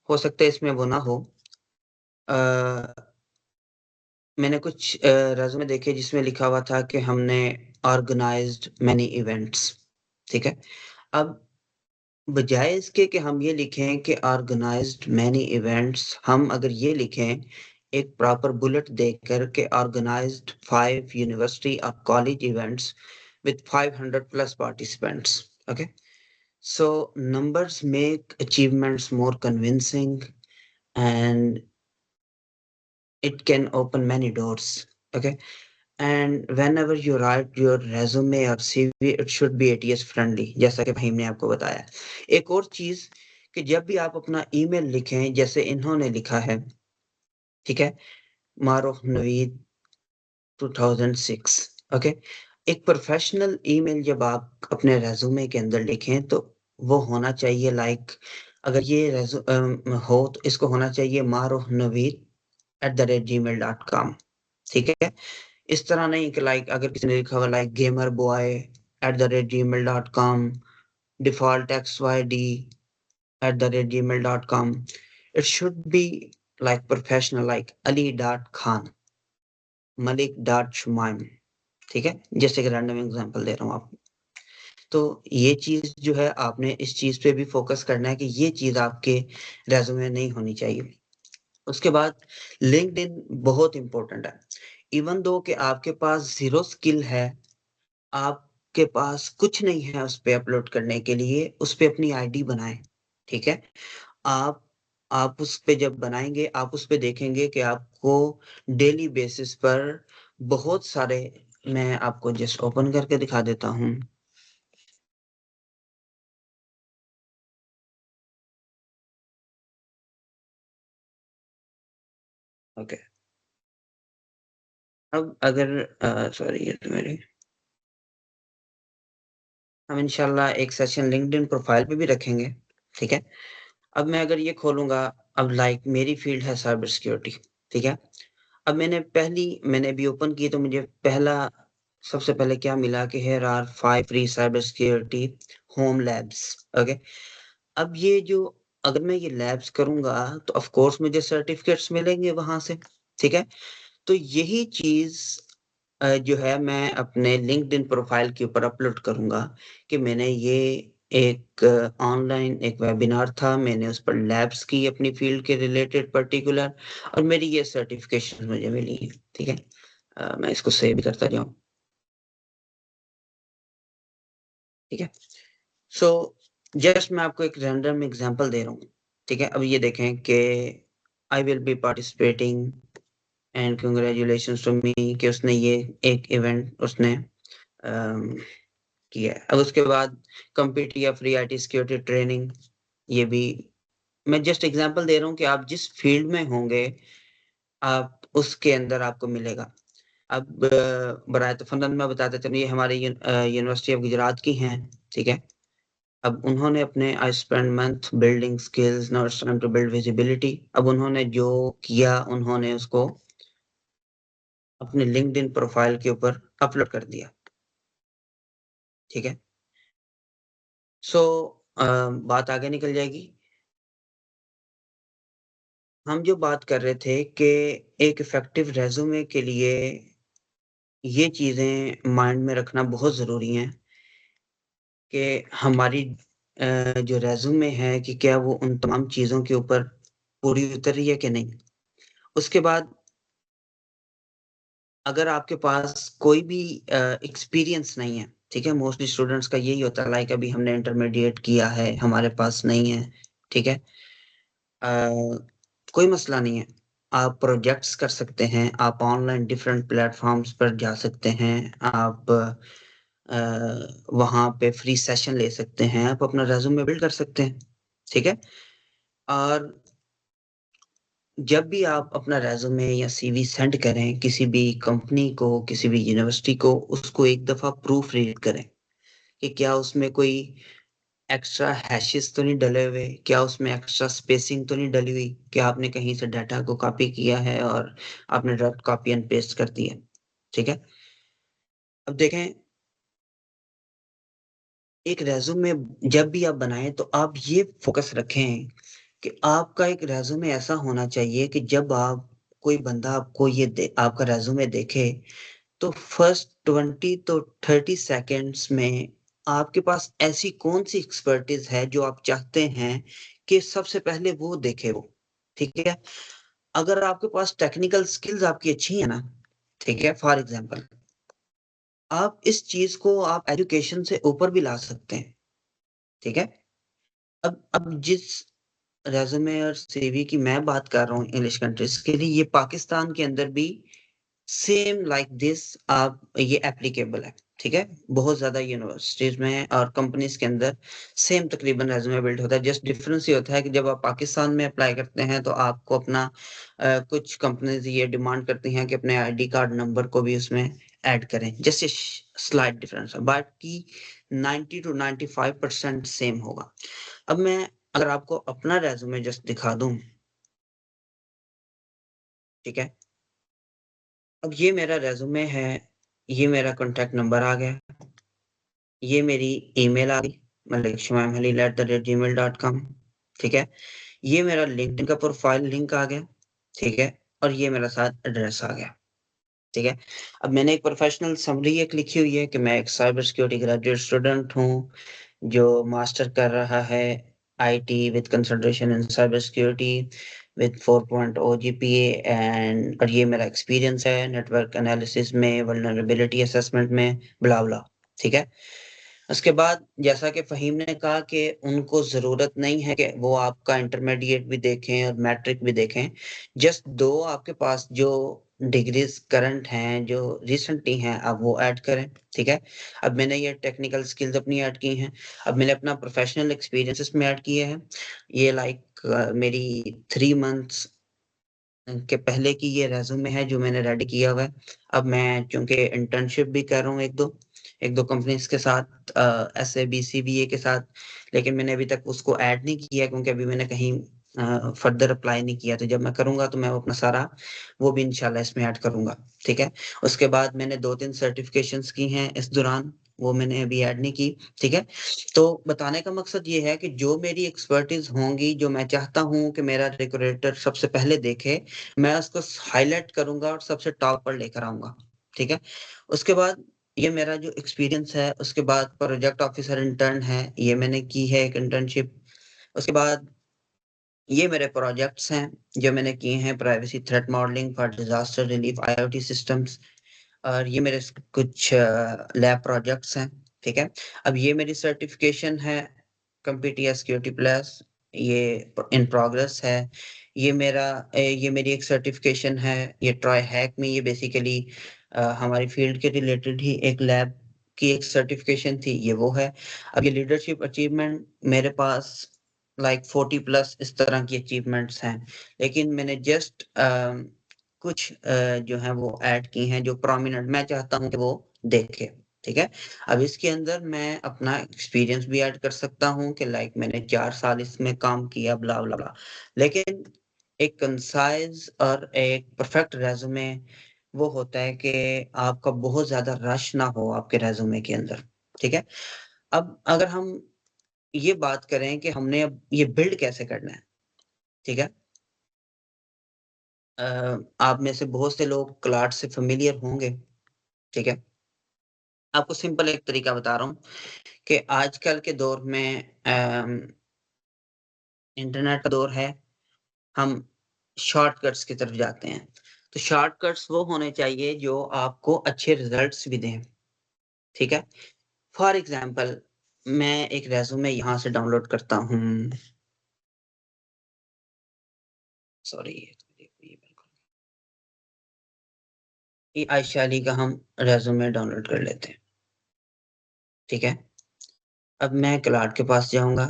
हो सकता है इसमें वो ना हो। अ मैंने कुछ रेज़्यूमे देखे जिसमें लिखा हुआ था कि हमने ऑर्गनाइज़्ड मैनी इवेंट्स, ठीक है? अब बजाए इसके कि हम ये लिखें कि ऑर्गनाइज़्ड मैनी इवेंट्स, हम अगर ये लिखें एक प्रॉपर बुलेट देकर के ऑर्गनाइज़्ड 5 यूनिवर्सिटी और college events with 500 plus participants, okay? So numbers make achievements more convincing and it can open many doors, okay? And whenever you write your resume or CV, it should be ATS friendly, जैसा कि फ़हीम ने आपको बताया। एक और चीज़ कि जब भी आप अपना ईमेल लिखें, जैसे इन्होंने लिखा है, ठीक है? मारूफ नवीद 2006, ओके? एक प्रोफ़ेशनल ईमेल जब आप अपने रेज़्यूमे के अंदर लिखें, तो वो होना चाहिए लाइक अगर ये हो तो इसको होना चाहिए maruhnaveen@gmail.com, ठीक है? इस तरह नहीं कि लाइक अगर किसी ने लिखा हुआ like gamer boy at the rate Gmail dot com, default X Y D at the rate Gmail dot com, it should be like professional like Ali dot Khan, Malik dot Shumaim, ठीक है? जैसे कि रैंडम एग्जांपल दे रहा हूँ आपको। तो ये चीज़ जो है आपने इस चीज़ पे भी फोकस करना है कि ये चीज़ आपके रेज़्यूमे में नहीं होनी चाहिए। उसके बाद लिंक्डइन बहुत इम्पोर्टेंट है। इवन दो कि आपके पास ज़ीरो स्किल है, आपके पास कुछ नहीं है उस पे अपलोड करने के लिए, उस पे अपनी आईडी बनाएँ, ठीक है? आप आप उस पे जब बनाएँगे, आप उस पे देखेंगे कि आपको डेली बेसिस पर बहुत सारे मैं आपको जस्ट ओपन करके दिखा देता हूँ। ओके, अब अगर सॉरी ये तो मेरी हम इंशाल्लाह एक सेशन लिंक्डइन प्रोफाइल पे भी रखेंगे, ठीक है? अब मैं अगर ये खोलूँगा, अब लाइक मेरी फ़ील्ड है साइबर सिक्योरिटी, ठीक है? अब मैंने अभी ओपन की तो मुझे सबसे पहले क्या मिला कि here are 5 free cyber security home labs, okay? अब ये जो अगर मैं ये लैब्स करूँगा तो ऑफ़ कोर्स मुझे सर्टिफ़िकेट्स मिलेंगे वहाँ से, ठीक है? तो यही चीज़ जो है मैं अपने लिंक्डइन प्रोफ़ाइल के ऊपर अपलोड करूँगा कि मैंने ये एक ऑनलाइन एक वेबिनार था, मैंने उस पर लैब्स की अपनी फ़ील्ड के रिलेटेड पर्टिकुलर और मेरी ये सर्टिफ़िकेशन मुझे मिली हैं, ठीक है? मैं इसको सेव भी करता जाऊँ, ठीक है। सो जस्ट मैं आपको एक रैंडम एग्जांपल दे रहा हूँ, ठीक है। अब ये देखें कि I will be participating and congratulations to me, कि उसने ये एक इवेंट उसने किया है। अब उसके बाद कंप्लीट या फ्री आईटी सिक्योरिटी ट्रेनिंग, ये भी मैं जस्ट एग्जांपल दे रहा हूँ कि आप जिस फील्ड में होंगे आप उसके अंदर आपको मिलेगा। अब बराए तफन्नन मैं बताता चलूँ, ये हमारी यूनिवर्सिटी ऑफ गुजरात की हैं, ठीक है। अब उन्होंने अपने I spend month building skills, now it's time to build visibility. अब उन्होंने जो किया, उन्होंने उसको अपने लिंक्डइन प्रोफाइल के ऊपर अपलोड कर दिया, ठीक है। सो बात आगे निकल जाएगी। हम जो बात कर रहे थे कि एक इफेक्टिव रेज़्यूमे के लिए ये चीज़ें माइंड में रखना बहुत ज़रूरी हैं कि हमारी जो रेज़्यूमे है कि क्या वो उन तमाम चीज़ों के ऊपर पूरी उतर रही है कि नहीं। उसके बाद अगर आपके पास कोई भी एक्सपीरियंस नहीं है, ठीक है? मोस्टली स्टूडेंट्स का यही होता है, लाइक अभी हमने इंटरमीडिएट किया है, हमारे पास नहीं है, ठीक है? अ, कोई मसला नहीं है। आप प्रोजेक्ट्स कर सकते हैं, आप ऑनलाइन डिफरेंट प्लेटफ़ॉर्म्स पर जा सकते हैं, आप वहाँ पे फ्री सेशन ले सकते हैं, आप अपना रिज़्यूमे बिल्ड कर सकते हैं, ठीक है? और जब भी आप अपना रिज़्यूमे या सीवी सेंड करें किसी भी कंपनी को, किसी भी यूनिवर्सिटी को, उसको एक दफ़ा प्रूफ रीड करें कि क्या उसमें कोई एक्स्ट्रा हैशेस तो नहीं डले हुए? क्या उसमें एक्स्ट्रा स्पेसिंग तो नहीं डली हुई? क्या आपने कहीं से डाटा को कॉपी किया है और आपने डायरेक्ट कॉपी एंड पेस्ट कर दिया? ठीक है? अब देखें, एक रिज़्यूमे जब भी आप बनाएँ तो आप ये फ़ोकस रखें कि आपका एक रिज़्यूमे ऐसा होना चाहिए कि जब आप कोई बंदा आपको ये दे आपका रिज़्यूमे देखे, तो फर्स्ट 20 तो 30 सेकंड्स में आपके पास ऐसी कौन-सी एक्सपर्टीज़ है जो आप चाहते हैं कि सबसे पहले वो देखे वो, ठीक है? अगर आपके पास टेक्निकल स्किल्स आपकी अच्छी है ना, ठीक है? फॉर एग्ज़ाम्पल आप इस चीज़ को आप एजुकेशन से ऊपर भी ला सकते हैं, ठीक है? अब जिस रिज़्यूमे और सीवी की मैं बात कर रहा हूँ इंग्लिश कंट्रीज़ के लिए, ये पाकिस्तान के अंदर भी सेम लाइक दिस आप ये एप्लीकेबल है, ठीक है? बहुत ज़्यादा यूनिवर्सिटीज़ में और कंपनीज़ के अंदर सेम तकरीबन रिज़्यूमे बिल्ड होता है। जस्ट डिफरेंस ये होता है कि जब आप पाकिस्तान में अप्लाई करते हैं तो आपको अपना कुछ कंपनीज़ ये डिमांड करती हैं कि अपने आईडी कार्ड नंबर को भी उसमें ऐड करें। जस्ट ए स्लाइट डिफरेंस है, बाकी 90 टू 95% सेम होगा। अब मैं अगर आपको अपना रिज़्यूमे जस्ट दिखा दूँ, ठीक है? अब ये मेरा रिज़्यूमे है, ये मेरा कॉन्टैक्ट नंबर आ गया, ये मेरी ईमेल आ गई malik@gmail.com, ठीक है? ये मेरा लिंक्डइन का प्रोफ़ाइल लिंक आ गया, ठीक है? और ये मेरा साथ एड्रेस आ गया, ठीक है? अब मैंने एक प्रोफ़ेशनल समरी एक लिखी हुई है कि मैं एक साइबर सिक्योरिटी ग्रेजुएट स्टूडेंट हूँ, जो मास्टर कर रहा है IT with concentration in cyber security with 4.0 GPA and और ये मेरा एक्सपीरियंस है नेटवर्क एनालिसिस में, वल्नरेबिलिटी असेसमेंट में, ब्ला ब्ला, ठीक है? उसके बाद जैसा कि फ़हीम ने कहा कि उनको ज़रूरत नहीं है कि वो आपका इंटरमीडिएट भी देखें और मैट्रिक भी देखें। जस्ट 2 आपके पास जो डिग्रीज़ करंट हैं, जो रिसेंटली हैं, आप वो ऐड करें, ठीक है? अब मैंने ये टेक्निकल स्किल्स अपनी ऐड की हैं। अब मैंने अपना प्रोफ़ेशनल एक्सपीरियंस इसमें ऐड किए हैं। ये लाइक मेरी 3 मंथ्स के पहले की ये रिज़्यूमे है जो मैंने रेडी किया हुआ है। अब मैं चूँकि इंटर्नशिप भी कर रहा हूँ 1-2 कंपनीज़ के साथ एसएबी, सीबीए के साथ, लेकिन मैंने अभी तक उसको ऐड नहीं किया क्योंकि अभी मैंने कहीं फर्दर अप्लाई नहीं किया। तो जब मैं करूँगा तो मैं वो अपना सारा वो भी इंशाल्लाह इसमें ऐड करूँगा, ठीक है? उसके बाद मैंने 2-3 सर्टिफ़िकेशंस की हैं इस दौरान, वो मैंने अभी ऐड नहीं की, ठीक है? तो बताने का मकसद ये है कि जो मेरी एक्सपर्टीज़ होंगी, जो मैं चाहता हूँ कि मेरा रिक्रूटर सबसे पहले देखे, मैं उसको हाइलाइट करूँगा और सबसे टॉप पर लेकर आऊँगा, ठीक है? उसके बाद ये मेरा जो एक्सपीरियंस है, उसके बाद प्रोजेक्ट ऑफिसर इंटर्न है, ये मैंने की है एक इंटर्नशिप। उसके बाद ये मेरे प्रोजेक्ट्स हैं, जो मैंने किए हैं privacy threat modelling for disaster relief IoT systems और ये मेरे कुछ लैब प्रोजेक्ट्स हैं, ठीक है? अब ये मेरी सर्टिफ़िकेशन है कंप्यूटर सिक्योरिटी प्लस, ये इन प्रोग्रेस है। ये मेरी एक सर्टिफ़िकेशन है, ये ट्राई हैक में ये बेसिकली हमारी फ़ील्ड के रिलेटेड ही एक लैब की एक सर्टिफ़िकेशन थी, ये वो है। अब ये लीडरशिप अचीवमेंट मेरे पास लाइक 40 प्लस इस तरह की अचीवमेंट्स हैं। लेकिन मैंने जस्ट कुछ जो हैं वो ऐड की हैं जो प्रोमिनेंट मैं चाहता हूँ कि वो देखें, ठीक है? अब इसके अंदर मैं अपना एक्सपीरियंस भी ऐड कर सकता हूँ कि लाइक मैंने 4 साल इसमें काम किया ब्ला, ब्ला, ब्ला। लेकिन एक कंसाइज़ और एक परफेक्ट रिज़्यूमे वो होता है कि आपका बहुत ज़्यादा रश ना हो आपके रिज़्यूमे के अंदर, ठीक है? अब अगर हम ये बात करें कि हमने अब ये बिल्ड कैसे करना है, ठीक है? अ, आप में से बहुत से लोग क्लाउड से फ़ैमिलियर होंगे, ठीक है? आपको सिंपल एक तरीका बता रहा हूँ कि आजकल के दौर में इंटरनेट का दौर है, हम शॉर्टकट्स की तरफ जाते हैं। तो शॉर्टकट्स वो होने चाहिए जो आपको अच्छे रिज़ल्ट्स भी दें, ठीक है? फॉर एग्ज़ाम्पल मैं एक रिज़्यूमे यहाँ से डाउनलोड करता हूँ। सॉरी ये बिल्कुल ये आयशा अली का हम रिज़्यूमे डाउनलोड कर लेते हैं, ठीक है? अब मैं क्लाउड के पास जाऊँगा।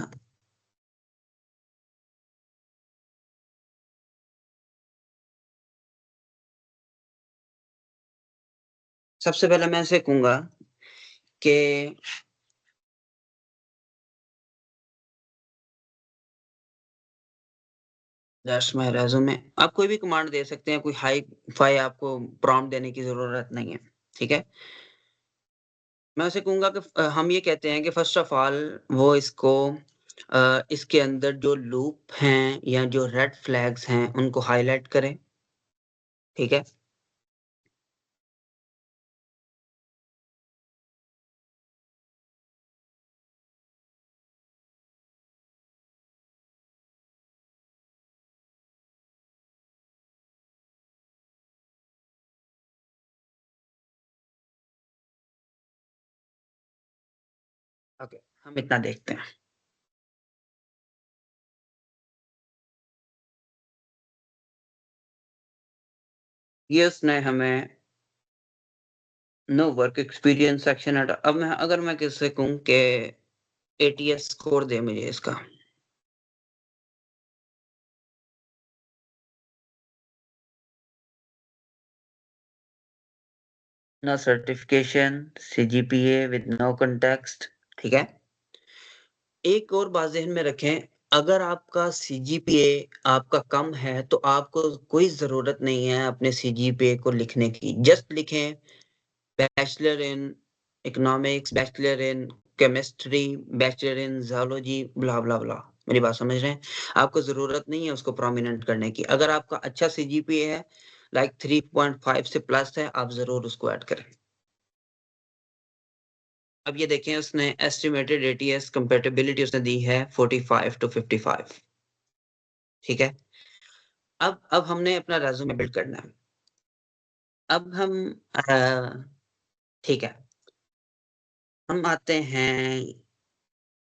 सबसे पहले मैं इसे कहूँगा कि दैट्स माय रिज़्यूमे। आप कोई भी कमांड दे सकते हैं, कोई हाई-फ़ाई आपको प्रॉम्प्ट देने की ज़रूरत नहीं है, ठीक है? मैं उसे कहूँगा कि हम ये कहते हैं कि फ़र्स्ट ऑफ़ ऑल वो इसको इसके अंदर जो लूप हैं या जो रेड फ्लैग्स हैं, उनको हाइलाइट करें, ठीक है? ओके, हम इतना देखते हैं। ये उसने हमें नो वर्क एक्सपीरियंस सेक्शन अब मैं अगर मैं किसी से कहूँ कि एटीएस स्कोर दे मुझे इसका। No certification, CGPA with no context, ठीक है? एक और बात ज़हन में रखें, अगर आपका सीजीपीए आपका कम है, तो आपको कोई ज़रूरत नहीं है अपने सीजीपीए को लिखने की। जस्ट लिखें bachelor in economics, bachelor in chemistry, bachelor in zoology blah, blah, blah. मेरी बात समझ रहे हैं? आपको ज़रूरत नहीं है उसको प्रोमिनेंट करने की। अगर आपका अच्छा सीजीपीए है, लाइक 3.5 से प्लस है, आप ज़रूर उसको ऐड करें। अब ये देखें उसने एस्टिमेटेड एटीएस कंपैटिबिलिटी उसने दी है 45 टू 55, ठीक है? अब हमने अपना रिज़्यूमे बिल्ड करना है। अब हम ठीक है, हम आते हैं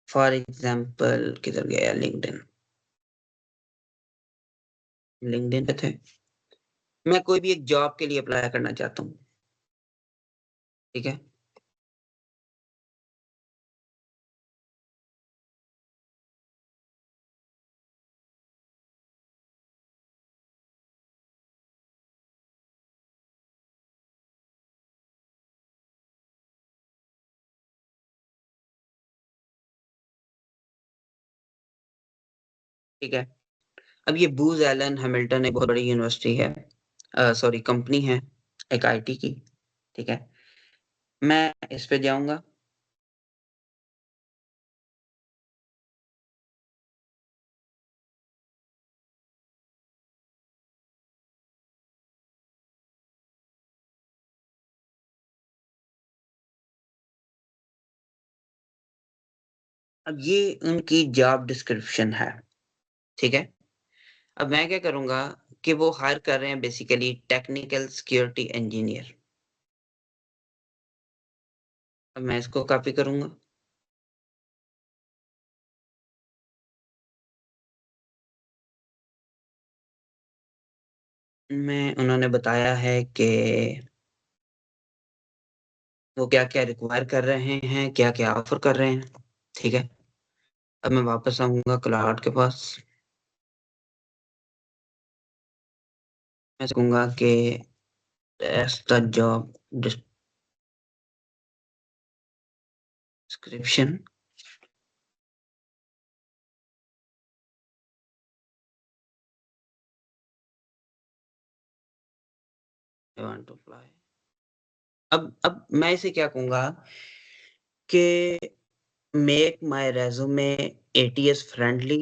फॉर एग्ज़ाम्पल किधर गया लिंक्डइन, लिंक्डइन पे थे। मैं कोई भी एक जॉब के लिए अप्लाई करना चाहता हूँ, ठीक है? ठीक है? अब ये बूज़ एलन हैमिल्टन एक बहुत बड़ी यूनिवर्सिटी है सॉरी कंपनी है, एक आईटी की, ठीक है? मैं इस पे जाऊँगा। अब ये उनकी जॉब डिस्क्रिप्शन है, ठीक है? अब मैं क्या करूँगा कि वो हायर कर रहे हैं बेसिकली टेक्निकल सिक्योरिटी इंजीनियर, अब मैं इसको कॉपी करूँगा। मैं उन्होंने बताया है कि वो क्या-क्या रिक्वायर कर रहे हैं, क्या-क्या ऑफ़र कर रहे हैं, ठीक है? अब मैं वापस आऊँगा क्लाउड के पास। मैं कहूँगा कि that's the job description. I want to apply. अब मैं इसे क्या कहूँगा कि make my resume ATS friendly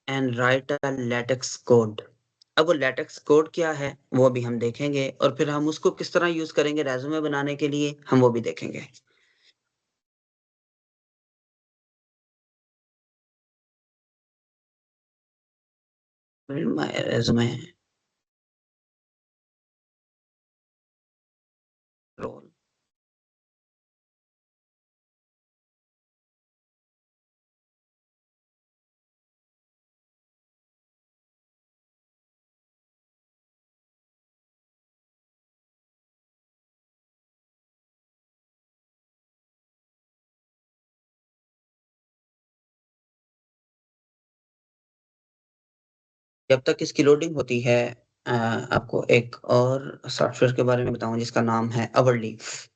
and write a LaTeX code. अब वो लेटेक्स कोड क्या है, वो अभी हम देखेंगे और फिर हम उसको किस तरह यूज़ करेंगे रिज़्यूमे बनाने के लिए, हम वो भी देखेंगे। Build my resume role. जब तक इसकी लोडिंग होती है आपको एक और सॉफ्टवेयर के बारे में बताऊँ जिसका नाम है अवरलीफ,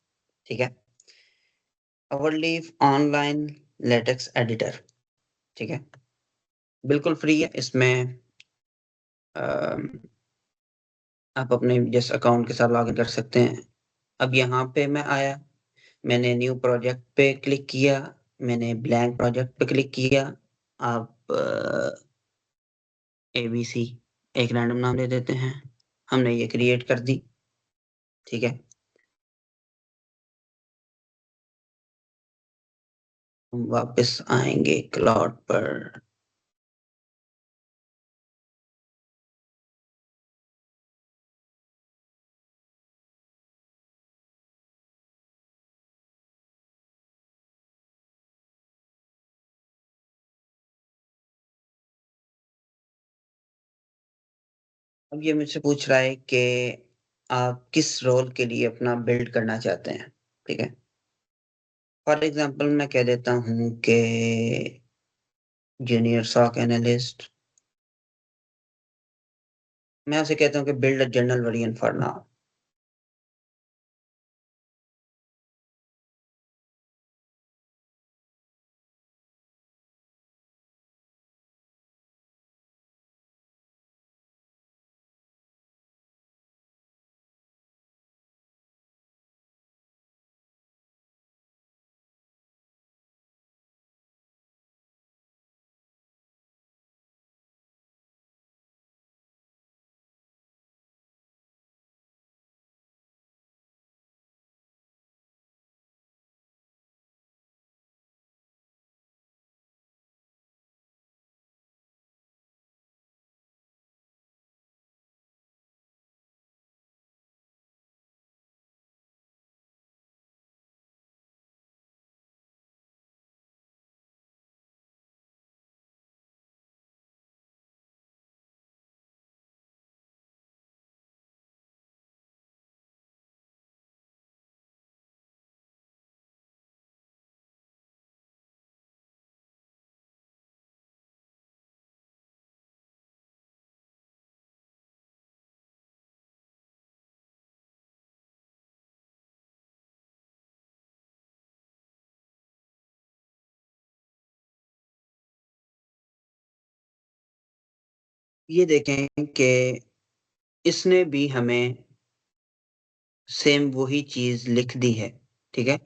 ठीक है? अवरलीफ ऑनलाइन लेटेक्स एडिटर, ठीक है? बिल्कुल फ्री है, इसमें अ, आप अपने जिस अकाउंट के साथ लॉगिन कर सकते हैं। अब यहाँ पे मैं आया, मैंने न्यू प्रोजेक्ट पे क्लिक किया, मैंने ब्लैंक प्रोजेक्ट पे क्लिक किया। आप एबीसी एक रैंडम नाम दे देते हैं। हमने ये क्रिएट कर दी, ठीक है? हम वापस आएँगे क्लाउड पर। अब ये मुझसे पूछ रहा है कि आप किस रोल के लिए अपना बिल्ड करना चाहते हैं, ठीक है? फॉर एग्ज़ाम्पल मैं कह देता हूँ कि जूनियर सॉक एनालिस्ट। मैं उसे कहता हूँ कि build a general variant for now. ये देखें कि इसने भी हमें सेम वही चीज़ लिख दी है, ठीक है?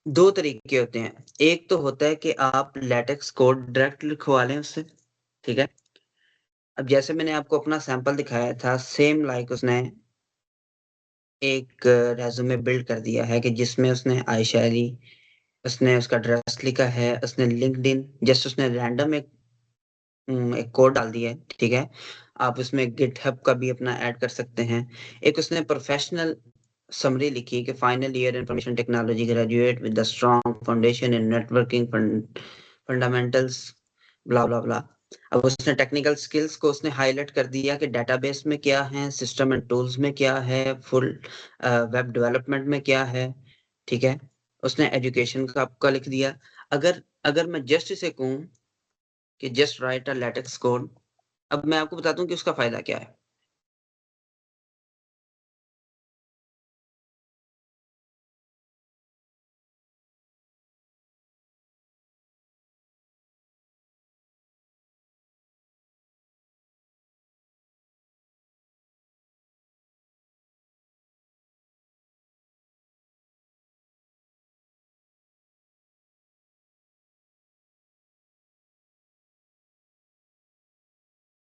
2 तरीके होते हैं, एक तो होता है कि आप लेटेक्स कोड डायरेक्ट लिखवा लें उससे, ठीक है? अब जैसे मैंने आपको अपना सैंपल दिखाया था, सेम लाइक उसने एक रिज़्यूमे बिल्ड कर दिया है कि जिसमें उसने आयशारी, उसने उसका एड्रेस लिखा है, उसने लिंक्डइन जस्ट उसने रैंडम एक कोड डाल दिया है, ठीक है? आप उसमें गिटहब का भी अपना ऐड कर सकते हैं। एक उसने प्रोफ़ेशनल समरी लिखी कि final year information technology graduate with the strong foundation in networking fundamentals blah blah blah. अब उसने टेक्निकल स्किल्स को उसने हाईलाइट कर दिया कि डेटाबेस में क्या है, सिस्टम एंड टूल्स में क्या है, फुल वेब डेवलपमेंट में क्या है। ठीक है, उसने एजुकेशन का आपका लिख दिया। अगर अगर मैं जस्ट इसे कहूँ कि just right a LaTeX code, अब मैं आपको बताता हूँ कि उसका फायदा क्या है।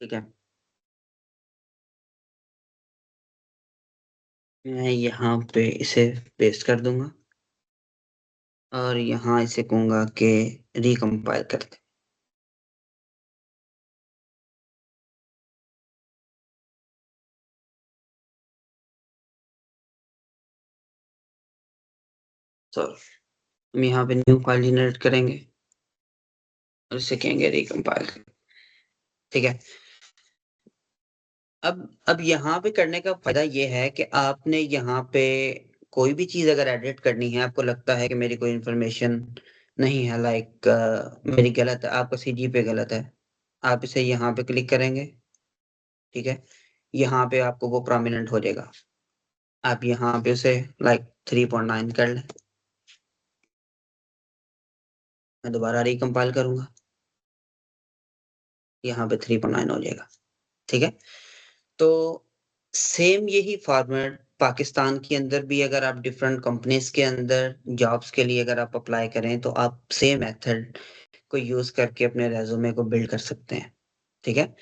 ठीक है, मैं यहाँ पे इसे पेस्ट कर दूंगा और यहाँ इसे कहूंगा कि रिकम्पाइल कर दे। सॉरी, हम यहाँ पे न्यू फाइल जनरेट करेंगे और इसे कहेंगे रिकम्पाइल। ठीक है, अब यहाँ पे करने का फायदा ये है कि आपने यहाँ पे कोई भी चीज अगर एडिट करनी है, आपको लगता है कि मेरी कोई इन्फॉर्मेशन नहीं है, लाइक मेरी गलत है, आपका सीजी पे गलत है, आप इसे यहाँ पे क्लिक करेंगे। ठीक है, यहाँ पे आपको वो प्रोमिनेंट हो जाएगा। आप यहाँ पे उसे लाइक 3.9 कर लें। मैं दोबारा रिकम्पाइल करूंगा, यहाँ पे 3.9 हो जाएगा। ठीक है, तो सेम यही फॉर्मेट पाकिस्तान के अंदर भी अगर आप डिफरेंट कंपनीज के अंदर जॉब्स के लिए अगर आप अप्लाई करें तो आप सेम मेथड को यूज करके अपने रेज्यूमे को बिल्ड कर सकते हैं। ठीक है,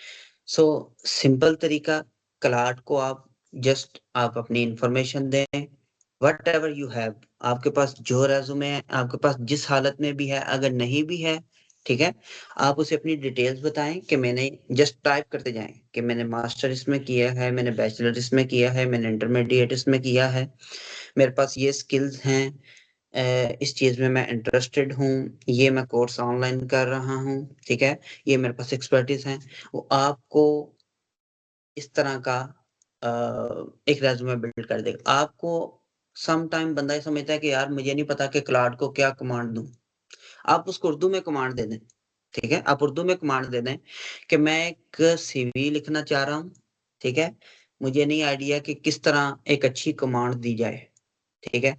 सो सिंपल तरीका, क्लाउड को आप जस्ट आप अपनी इंफॉर्मेशन दें, वट एवर यू हैव, आपके पास जो रेज्यूमे है, आपके पास जिस हालत में भी है, अगर नहीं भी है, ठीक है, आप उसे अपनी डिटेल्स बताएं कि मैंने जस्ट टाइप करते जाएं कि मैंने मास्टर इसमें किया है, मैंने बैचलर इसमें किया है, मैंने इंटरमीडिएट इसमें किया है, मेरे पास ये स्किल्स हैं, इस चीज में मैं इंटरेस्टेड हूँ, ये मैं कोर्स ऑनलाइन कर रहा हूँ। ठीक है, ये मेरे पास एक्सपर्टीज हैं। वो आपको इस तरह का एक रेज़्यूमे बिल्ड कर देगा। आपको सम टाइम बंदा ये समझता है कि यार मुझे नहीं पता कि क्लाउड को क्या कमांड दूँ। आप उसको उर्दू में कमांड दे दें, ठीक है? आप उर्दू में कमांड दे दें कि मैं एक सीवी लिखना चाह रहा हूँ, ठीक है? मुझे नहीं आइडिया कि किस तरह एक अच्छी कमांड दी जाए, ठीक है?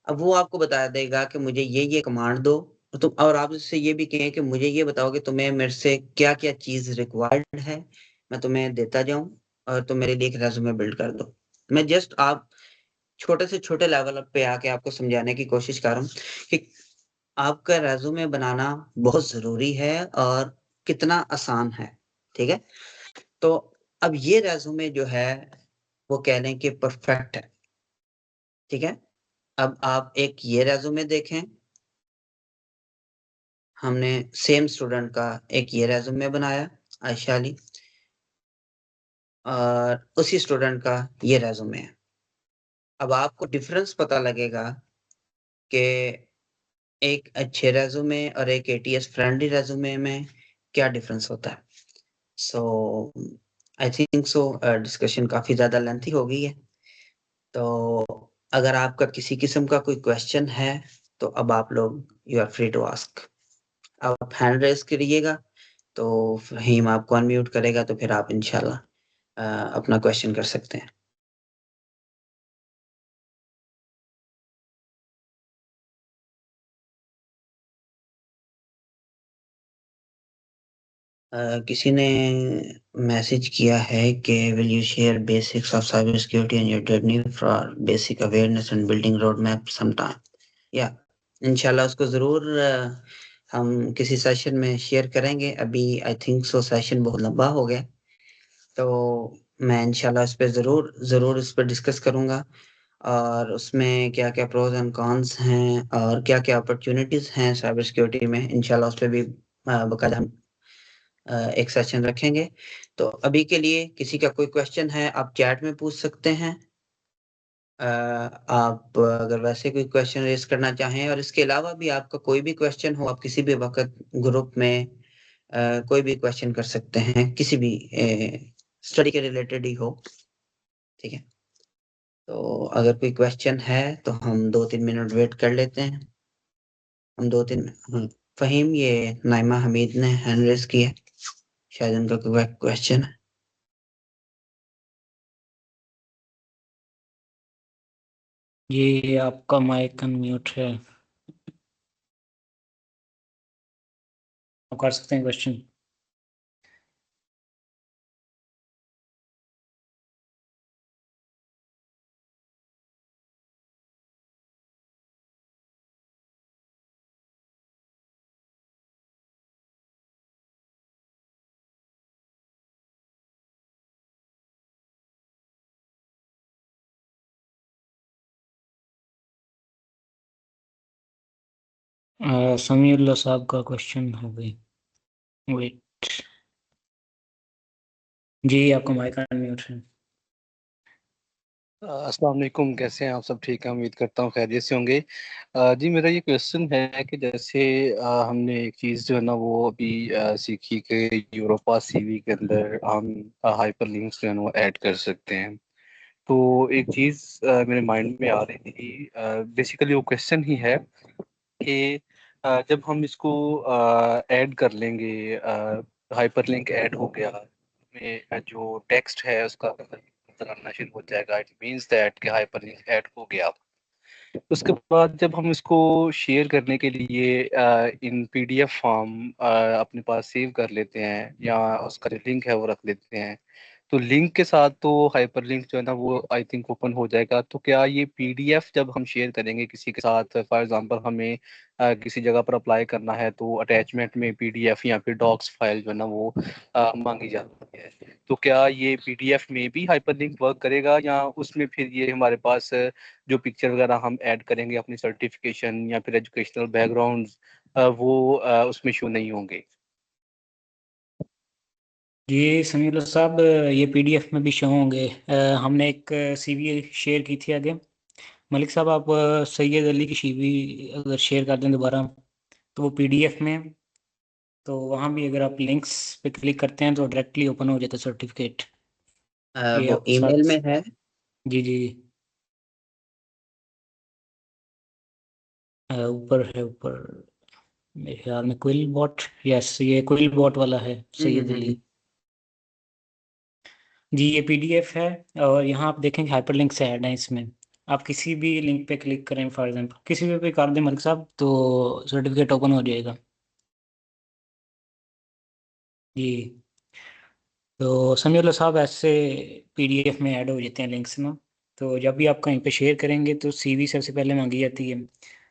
अब वो आपको बता देगा कि मुझे ये कमांड दो, तो और आप उससे ये भी कहें कि मुझे ये बताओ कि तुम्हें मेरे से क्या-क्या चीज़ रिक्वायर्ड है, मैं तुम्हें देता जाऊँ और तुम मेरे लिए एक रेज़्यूमे बिल्ड कर दो। मैं जस्ट आप छोटे से छोटे लेवल पे आके आपको समझाने की कोशिश कर रहा हूँ कि आपका रेज़्यूमे बनाना बहुत ज़रूरी है और कितना आसान है, ठीक है? तो अब ये रेज़्यूमे जो है, वो कह लें कि परफेक्ट है, ठीक है? अब आप एक ये रेज़्यूमे देखें, हमने सेम स्टूडेंट का एक ये रेज़्यूमे बनाया, आयशा अली, और उसी स्टूडेंट का ये रेज़्यूमे है। अब आपको डिफ़रेंस पता लगेगा कि एक अच्छे रेज़्यूमे और एक एटीएस फ्रेंडली रेज़्यूमे में क्या डिफ़रेंस होता है। सो आई थिंक सो डिस्कशन काफ़ी ज़्यादा लेंथी हो गई है। तो अगर आपका किसी किस्म का कोई क्वेश्चन है, तो अब आप लोग you are free to ask. आप हैंड रेज़ करिएगा, तो फ़हीम आपको अनम्यूट करेगा, तो फिर आप इंशाल्लाह अपना क्वेश्चन कर सकते हैं। किसी ने मैसेज किया है कि will you share basics of cyber security and your journey for basic awareness and building road map some time. या इंशाल्लाह उसको ज़रूर हम किसी सेशन में शेयर करेंगे। अभी आई थिंक सो सेशन बहुत लंबा हो गया, तो मैं इंशाल्लाह इस पे ज़रूर इस पे डिस्कस करूँगा और उसमें क्या-क्या प्रोज़ एंड कॉन्स हैं और क्या-क्या अपॉर्च्युनिटीज़ हैं साइबर सिक्योरिटी में, इंशाल्लाह उस पे भी बाकायदा हम एक सेशन रखेंगे। तो अभी के लिए किसी का कोई क्वेश्चन है, आप चैट में पूछ सकते हैं। आप अगर वैसे कोई क्वेश्चन रेज करना चाहें और इसके अलावा भी आपका कोई भी क्वेश्चन हो, आप किसी भी वक्त ग्रुप में कोई भी क्वेश्चन कर सकते हैं, किसी भी स्टडी के रिलेटेड ही हो। ठीक है, तो अगर कोई क्वेश्चन है तो हम 2-3 मिनट वेट कर लेते हैं। हम 2-3। फहीम, ये नाइमा हमीद ने हैंड रेज की है, शायद उनका कोई क्वेश्चन है। ये आपका माइक अनम्यूट है, आप कर सकते हैं क्वेश्चन। समीउल्लाह साहब का क्वेश्चन हो गई। वेट, जी आपका माइक अनम्यूट है। अस्सलाम वालेकुम, कैसे हैं आप? सब ठीक है, उम्मीद करता हूँ खैरियत से होंगे। जी मेरा ये क्वेश्चन है कि जैसे हमने एक चीज़ जो है ना वो अभी सीखी कि यूरोपा सीवी के अंदर हम हाइपर लिंक्स जो है ना वो ऐड कर सकते हैं। तो एक चीज़ मेरे माइंड में आ रही थी, बेसिकली वो क्वेश्चन ही है कि जब हम इसको ऐड कर लेंगे, हाइपर लिंक ऐड हो गया, में जो टेक्स्ट है उसका कलर नजर आना शुरू हो जाएगा, इट मींस दैट कि हाइपर लिंक ऐड हो गया। उसके बाद जब हम इसको शेयर करने के लिए इन पीडीएफ फॉर्म अपने पास सेव कर लेते हैं या उसका जो लिंक है वो रख लेते हैं, तो लिंक के साथ तो हाइपर लिंक जो है ना वो आई थिंक ओपन हो जाएगा। तो क्या ये पीडीएफ जब हम शेयर करेंगे किसी के साथ, फॉर एग्जांपल हमें किसी जगह पर अप्लाई करना है तो अटैचमेंट में पीडीएफ या फिर डॉक्स फाइल जो है ना वो मांगी जाती है, तो क्या ये पीडीएफ में भी हाइपर लिंक वर्क करेगा या उसमें फिर ये हमारे पास जो पिक्चर वगैरह हम ऐड करेंगे अपनी सर्टिफिकेशन या फिर एजुकेशनल बैकग्राउंड वो उसमें शो नहीं होंगे? जी समीउल्लाह साहब, ये पीडीएफ में भी शो होंगे। हमने एक सीवी शेयर की थी आगे। मलिक साहब, आप सैयद अली की सीवी अगर शेयर कर दें दोबारा, तो वो पीडीएफ में, तो वहाँ भी अगर आप लिंक्स पे क्लिक करते हैं तो डायरेक्टली ओपन हो जाता है सर्टिफिकेट। ये वो आपके ईमेल साथ। में है। जी जी, ऊपर है ऊपर, मेरे ख्याल में क्विल बॉट, यस ये क्विल बॉट वाला है, सैयद अली। हम्म। जी ये पीडीएफ है, और यहाँ आप देखेंगे हाइपर लिंक से ऐड है इसमें। आप किसी भी लिंक पे क्लिक करें, फॉर एग्जांपल किसी पे भी कर दें मलिक साहब, तो सर्टिफिकेट ओपन हो जाएगा। जी, तो समीउल्लाह साहब ऐसे पीडीएफ में ऐड हो जाते हैं लिंक्स ना। तो जब भी आप कहीं पे शेयर करेंगे तो सीवी सबसे पहले मांगी जाती है,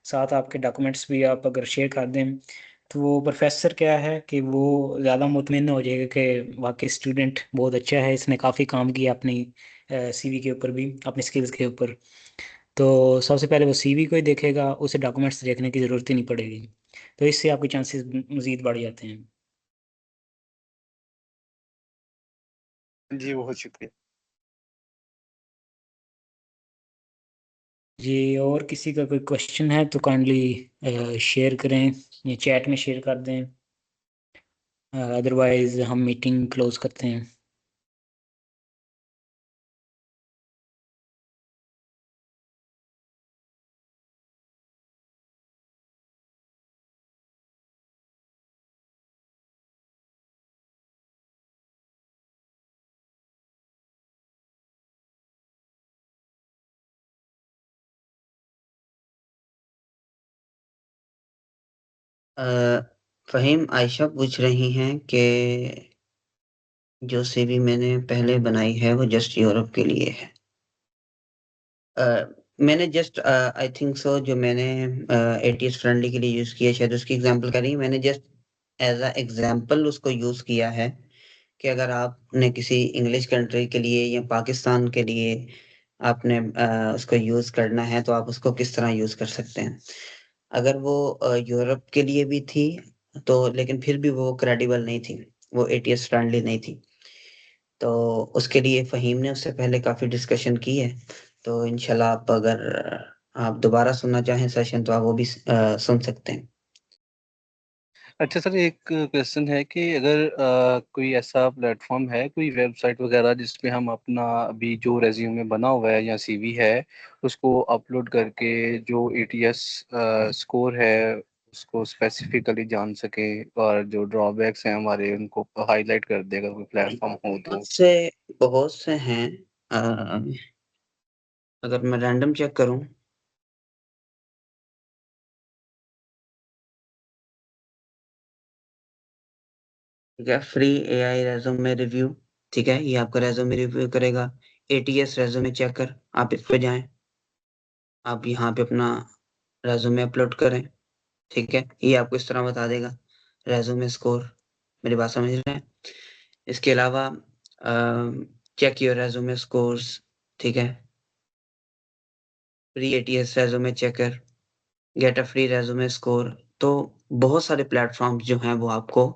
साथ आपके डॉक्यूमेंट्स भी आप अगर शेयर कर दें, तो वो प्रोफेसर क्या है कि वो ज़्यादा मुतमिन हो जाएगा कि वाकई स्टूडेंट बहुत अच्छा है, इसने काफ़ी काम किया अपनी सीवी के ऊपर भी, अपनी स्किल्स के ऊपर। तो सबसे पहले वो सीवी को ही देखेगा, उसे डॉक्यूमेंट्स देखने की ज़रूरत ही नहीं पड़ेगी। तो इससे आपके चांसेस मज़ीद बढ़ जाते हैं। जी बहुत शुक्रिया। जी, और किसी का कोई क्वेश्चन है तो काइंडली शेयर करें या चैट में शेयर कर दें, अदरवाइज हम मीटिंग क्लोज करते हैं। अ, फहीम, आयशा पूछ रही हैं कि जो सीवी मैंने पहले बनाई है वो जस्ट यूरोप के लिए है। अ, मैंने जस्ट आई थिंक सो जो मैंने एटीएस फ्रेंडली के लिए यूज़ किया, शायद उसकी एग्जांपल करी। मैंने जस्ट एज अ एग्जांपल उसको यूज़ किया है कि अगर आपने किसी इंग्लिश कंट्री के लिए या पाकिस्तान के लिए आपने उसको यूज़ करना है तो आप उसको किस तरह यूज़ कर सकते हैं। अगर वो यूरोप के लिए भी थी तो लेकिन फिर भी वो क्रेडिबल नहीं थी, वो एटीएस फ्रेंडली नहीं थी। तो उसके लिए फ़हीम ने उससे पहले काफ़ी डिस्कशन की है। तो इंशाल्लाह आप अगर आप दोबारा सुनना चाहें सेशन तो आप वो भी सुन सकते हैं। अच्छा सर, एक क्वेश्चन है कि अगर कोई ऐसा प्लेटफॉर्म है, कोई वेबसाइट वगैरह जिसपे हम अपना अभी जो रेज्यूमे बना हुआ है या सीवी है उसको अपलोड करके जो एटीएस स्कोर है उसको स्पेसिफिकली जान सके और जो ड्रॉबैक्स हैं हमारे उनको हाईलाइट कर देगा, कोई प्लेटफॉर्म हो तो। बहुत से हैं। अ, अगर मैं रैंडम चेक करूं, ठीक है, फ्री एआई रेज्यूमे रिव्यू, ठीक है, ये आपका रेज्यूमे रिव्यू करेगा। एटीएस रेज्यूमे चेकर, आप इस पे जाएं, आप यहाँ पे अपना रेज्यूमे अपलोड करें, ठीक है, ये आपको इस तरह बता देगा रेज्यूमे स्कोर। मेरी बात समझ रहे हैं? इसके अलावा चेक योर रेज्यूमे स्कोर्स, ठीक है, free ATS resume checker, get a free resume score. तो बहुत सारे प्लेटफॉर्म्स जो हैं वो आपको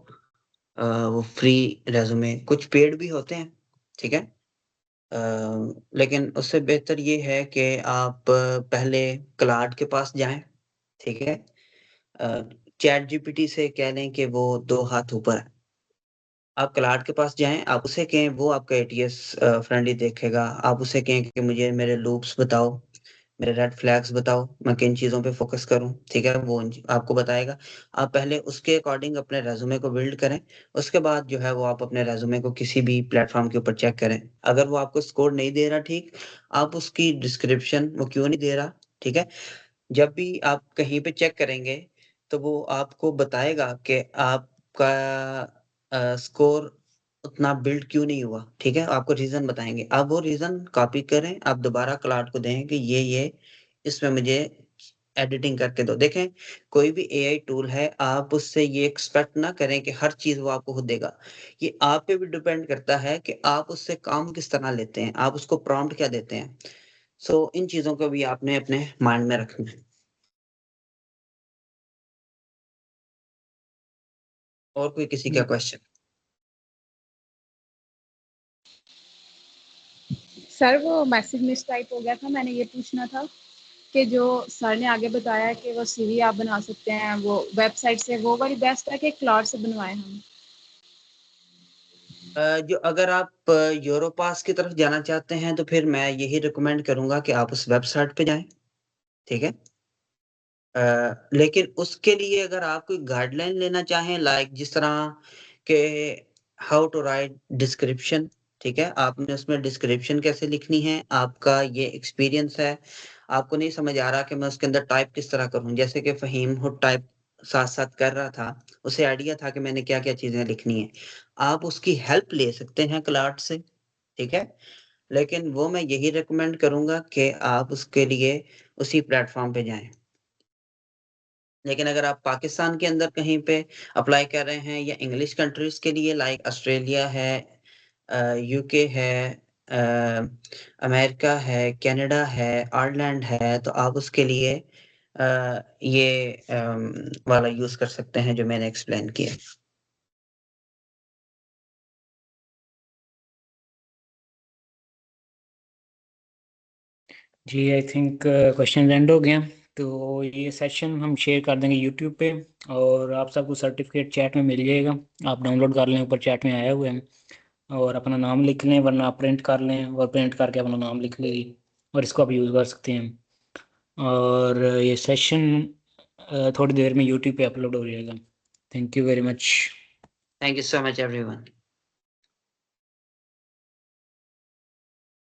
वो फ्री रेज्यूमे, कुछ पेड भी होते हैं, ठीक है, लेकिन उससे बेहतर ये है कि आप पहले क्लाउड के पास जाएं, ठीक है, चैट जीपीटी से कह लें कि वो 2 हाथ ऊपर है। आप क्लाउड के पास जाएँ, आप उसे कहें, वो आपका एटीएस फ्रेंडली देखेगा। आप उसे कहें कि मुझे मेरे लूप्स बताओ, मेरे रेड फ्लैग्स बताओ, मैं किन चीज़ों पे फ़ोकस करूँ, ठीक है? वो आपको बताएगा। आप पहले उसके अकॉर्डिंग अपने रेज़्यूमे को बिल्ड करें, उसके बाद जो है वो आप अपने रेज़्यूमे को किसी भी प्लेटफ़ॉर्म के ऊपर चेक करें। अगर वो आपको स्कोर नहीं दे रहा ठीक, आप उसकी डिस्क्रिप्शन वो क्यों नहीं दे रहा, ठीक है? जब भी आप कहीं पे चेक करेंगे, तो वो आपको बताएगा कि आपका स्कोर उतना बिल्ड क्यों नहीं हुआ, ठीक है? आपको रीज़न बताएँगे। आप वो रीज़न कॉपी करें, आप दोबारा क्लाउड को दें कि ये इसमें मुझे एडिटिंग करके दो। देखें, कोई भी एआई टूल है, आप उससे ये एक्सपेक्ट ना करें कि हर चीज़ वो आपको खुद देगा। ये आप पे भी डिपेंड करता है कि आप उससे काम किस तरह लेते हैं, आप उसको प्रॉम्प्ट क्या देते हैं। सो इन चीज़ों को भी आपने अपने माइंड में रखना है। और कोई किसी का क्वेश्चन? सर वो मैसेज मिस टाइप हो गया था, मैंने ये पूछना था कि जो सर ने आगे बताया कि वो सीवी आप बना सकते हैं वो वेबसाइट से, वो वाली बेस्ट है कि क्लाउड से बनवाएं हम? जो अगर आप यूरोपास की तरफ जाना चाहते हैं, तो फिर मैं यही रिकमेंड करूँगा कि आप उस वेबसाइट पे जाएँ, ठीक है? लेकिन उसके लिए अगर आप कोई गाइडलाइन लेना चाहें, लाइक जिस तरह के हाउ टू राइट डिस्क्रिप्शन, ठीक है? आपने उसमें डिस्क्रिप्शन कैसे लिखनी है, आपका ये एक्सपीरियंस है, आपको नहीं समझ आ रहा कि मैं उसके अंदर टाइप किस तरह करूँ, जैसे कि फ़हीम हुड टाइप साथ-साथ कर रहा था, उसे आइडिया था कि मैंने क्या-क्या चीज़ें लिखनी है। आप उसकी हेल्प ले सकते हैं क्लाउड से, ठीक है? लेकिन वो मैं यही रिकमेंड करूँगा कि आप उसके लिए उसी प्लेटफ़ॉर्म पे जाएँ। लेकिन अगर आप पाकिस्तान के अंदर कहीं पे अप्लाई कर रहे हैं या इंग्लिश कंट्रीज़ के लिए, लाइक ऑस्ट्रेलिया है, यूके है, अ, अमेरिका है, कनाडा है, आयरलैंड है, तो आप उसके लिए ये वाला यूज़ कर सकते हैं जो मैंने एक्सप्लेन किया। जी, आई थिंक क्वेश्चन एंड हो गया। तो ये सेशन हम शेयर कर देंगे यूट्यूब पे, और आप सबको सर्टिफिकेट चैट में मिल जाएगा। आप डाउनलोड कर लें, ऊपर चैट में आया हुआ है, और अपना नाम लिख लें, वरना आप प्रिंट कर लें और प्रिंट करके अपना नाम लिख लें, और इसको आप यूज़ कर सकते हैं। और ये सेशन थोड़ी देर में यूट्यूब पे अपलोड हो जाएगा। Thank you very much. Thank you so much everyone.